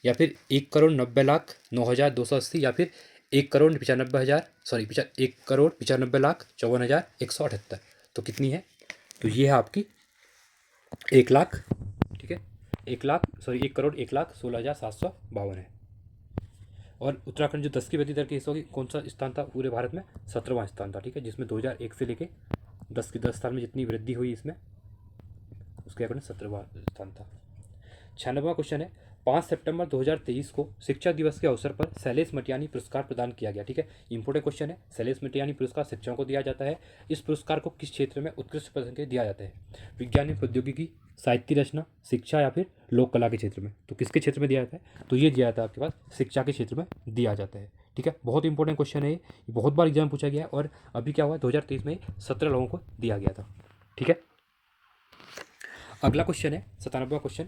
या फिर 1,90,09,280, या फिर 1,95,54,1,95,54,178। तो कितनी है, तो ये है आपकी 1,00,000, ठीक है, 1,01,01,16,752 है। और उत्तराखंड जो 10वीं दर के हिस्सों की कौन सा स्थान था पूरे भारत में, 17वां स्थान था, ठीक है, जिसमें 2001 से लेके 10 साल में जितनी वृद्धि हुई इसमें, उसके अकॉर्डिंग 17वां स्थान था। 96वां क्वेश्चन है, 5 सितंबर 2023 को शिक्षक दिवस के अवसर पर शैलेश मटियानी पुरस्कार प्रदान किया गया, ठीक है। इंपॉर्टेंट क्वेश्चन है, शैलेश मटियानी पुरस्कार शिक्षकों को दिया जाता है। इस पुरस्कार को किस क्षेत्र में उत्कृष्ट प्रदर्शन के लिए दिया जाता है, विज्ञान एवं प्रौद्योगिकी, साहित्य रचना, शिक्षा, या फिर लोक कला के क्षेत्र में। तो किसके क्षेत्र में दिया जाता है, तो ये दिया जाता है आपके पास शिक्षा के क्षेत्र में दिया जाता है, ठीक है। बहुत इंपॉर्टेंट क्वेश्चन है ये, बहुत बार एग्जाम पूछा गया है, और अभी क्या हुआ 2023 में 17 लोगों को दिया गया था, ठीक है। अगला क्वेश्चन है 97वां क्वेश्चन,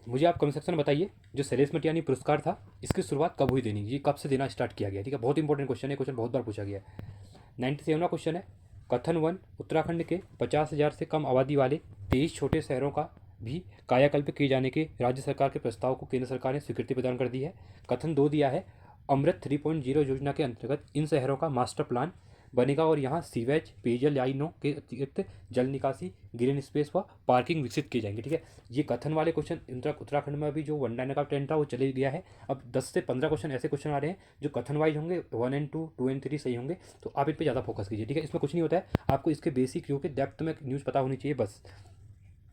मुझे आप कमेंट सेक्शन में बताइए, जो शैलेश मटियानी पुरस्कार था इसकी शुरुआत कब हुई देनी, ये कब से देना स्टार्ट किया गया, ठीक है। बहुत इंपॉर्टेंट क्वेश्चन है, क्वेश्चन बहुत बार पूछा गया है। 97वां क्वेश्चन है, कथन 1, उत्तराखंड के 50,000 से कम आबादी वाले 23 छोटे शहरों का भी कायाकल्प किए जाने के राज्य सरकार के प्रस्ताव को केंद्र सरकार ने स्वीकृति प्रदान कर दी है। कथन 2 दिया है, अमृत 3.0 योजना के अंतर्गत इन शहरों का मास्टर प्लान बनेगा और यहाँ सीवेज, पेयजल लाइनों के अतिरिक्त जल निकासी, ग्रीन स्पेस व पार्किंग विकसित किए जाएंगे, ठीक है। ये कथन वाले क्वेश्चन उत्तराखंड में अभी जो 1 लाइनर का ट्रेंड था वो चले गया है। अब 10 से 15 क्वेश्चन ऐसे क्वेश्चन आ रहे हैं जो कथन वाइज होंगे, 1 and 2, 2 and 3 सही होंगे, तो आप इन पर ज़्यादा फोकस कीजिए, ठीक है। इसमें कुछ नहीं होता है, आपको इसके बेसिक क्यों के डेप्थ में न्यूज़ पता होनी चाहिए बस।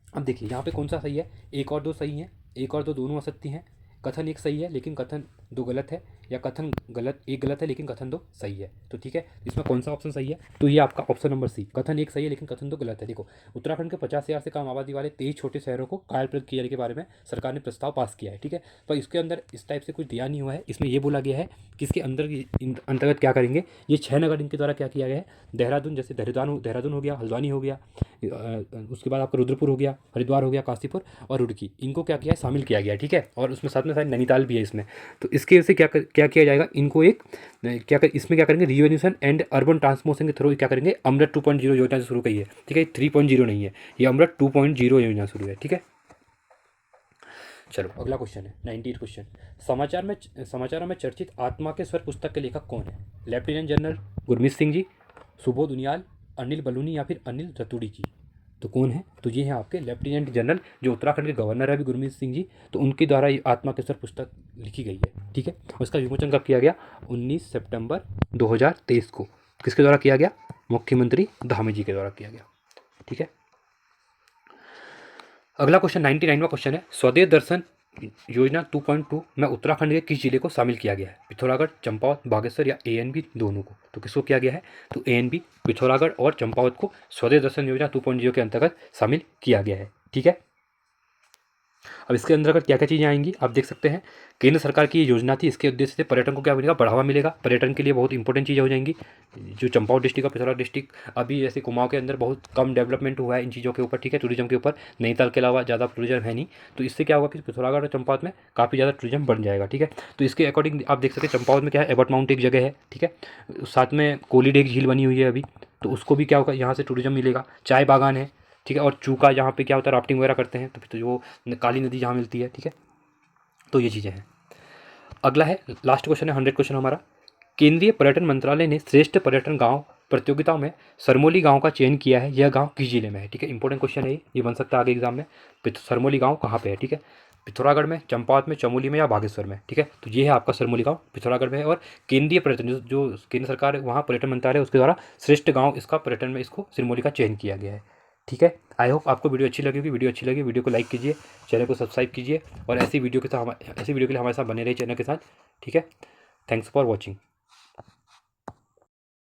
अब देखिए यहाँ पे कौन सा सही है, 1 और 2 सही हैं, 1 और 2 दोनों असत्य हैं, कथन 1 सही है लेकिन कथन 2 गलत है, या कथन गलत 1 गलत है लेकिन कथन 2 सही है। तो ठीक है, इसमें कौन सा ऑप्शन सही है, तो ये आपका ऑप्शन नंबर सी, कथन 1 सही है लेकिन कथन 2 गलत है। देखो, उत्तराखंड के 50,000 से कम आबादी वाले 23 छोटे शहरों को कायाकल्प किए जाने के बारे में सरकार ने प्रस्ताव पास किया है, ठीक है। तो इसके अंदर इस टाइप से कुछ दिया नहीं हुआ है, इसमें ये बोला गया है कि इसके अंतर्गत क्या करेंगे, ये 6 नगर इनके द्वारा क्या किया गया है, देहरादून, जैसे देहरादून हो गया, हल्द्वानी हो गया, उसके बाद आपका रुद्रपुर हो गया, हरिद्वार हो गया, काशीपुर और रुड़की, इनको क्या किया है, शामिल किया गया है, ठीक है। और उसमें साथ में शायद नैनीताल भी है इसमें। तो इसके से क्या किया जाएगा, इनको एक इसमें क्या करेंगे, रिवेन्यूशन एंड अर्बन ट्रांसफॉर्मेशन के थ्रू क्या करेंगे, अमृत 2.0 योजना से शुरू की है, ठीक है। 3.0 नहीं है, ये अमृत 2.0 योजना शुरू है, ठीक है। चलो अगला क्वेश्चन है 98 क्वेश्चन, समाचारों में चर्चित आत्मा के स्वर पुस्तक के लेखक कौन है, लेफ्टिनेंट जनरल गुरमीत सिंह जी, सुबोध उनियाल, अनिल बलूनी या फिर अनिल रतूड़ी जी। तो कौन है, तो ये हैं आपके लेफ्टिनेंट जनरल जो उत्तराखंड के गवर्नर है अभी, गुरमीत सिंह जी। तो उनके द्वारा ये आत्मा के स्वर पुस्तक लिखी गई है, ठीक है। और इसका विमोचन कब किया गया, 19 सितंबर 2023 को। किसके द्वारा किया गया, मुख्यमंत्री धामी जी के द्वारा किया गया, ठीक है। अगला क्वेश्चन 99वां क्वेश्चन है, स्वदेश दर्शन योजना 2.2 में उत्तराखंड के किस जिले को शामिल किया गया है, पिथौरागढ़, चंपावत, बागेश्वर या ANB दोनों को। तो किसको किया गया है, तो ANB, पिथौरागढ़ और चंपावत को स्वदेश दर्शन योजना 2.0 के अंतर्गत शामिल किया गया है, ठीक है। अब इसके अंतर्गत क्या क्या चीज़ें आएंगी आप देख सकते हैं, केंद्र सरकार की ये योजना थी, इसके उद्देश्य से पर्यटन को क्या मिलेगा, बढ़ावा मिलेगा, पर्यटन के लिए बहुत इंपॉर्टेंट चीज़ें हो जाएंगी। जो चंपावत डिस्ट्रिक्ट और पिथौरागढ़ डिस्ट्रिक्ट, अभी जैसे कुमाऊं के अंदर बहुत कम डेवलपमेंट हुआ है इन चीज़ों के ऊपर, ठीक है, टूरिज्म के ऊपर, नैनीताल के अलावा ज़्यादा टूरिज्म है नहीं। तो इससे क्या होगा कि पिथौरागढ़ और चंपावत में काफ़ी ज़्यादा टूरिज्म बढ़ जाएगा, ठीक है। तो इसके अकॉर्डिंग आप देख सकते हैं चंपावत में क्या है, एबट माउंट एक जगह है, ठीक है, साथ में कोली डेक झील बनी हुई है अभी, तो उसको भी क्या होगा, यहाँ से टूरिज्म मिलेगा, चाय बागान है, ठीक है, और चूका जहाँ पे क्या होता है राफ्टिंग वगैरह करते हैं, तो जो काली नदी जहाँ मिलती है, ठीक है। तो ये चीज़ें हैं। अगला है लास्ट क्वेश्चन है 100 क्वेश्चन हमारा, केंद्रीय पर्यटन मंत्रालय ने श्रेष्ठ पर्यटन गांव प्रतियोगिताओं में सरमोली गांव का चयन किया है, यह गांव किस जिले में है, ठीक है। इंपॉर्टेंट क्वेश्चन है ये बन सकता है आगे एग्जाम में, सरमोली गांव कहाँ पे है, ठीक है, पिथौरागढ़ में, चंपावत में, चमोली में या बागेश्वर में, ठीक है। तो ये है आपका सरमोली गांव पिथौरागढ़ में है, और केंद्रीय पर्यटन जो केंद्र सरकार है वहाँ पर्यटन मंत्रालय उसके द्वारा श्रेष्ठ गाँव इसका पर्यटन में इसको सरमोली का चयन किया गया है, ठीक है। आई होप आपको वीडियो अच्छी लगी होगी, वीडियो अच्छी लगी वीडियो को लाइक कीजिए, चैनल को सब्सक्राइब कीजिए, और ऐसी वीडियो के लिए हमारे साथ बने रहिए चैनल के साथ, ठीक है। Thanks for watching.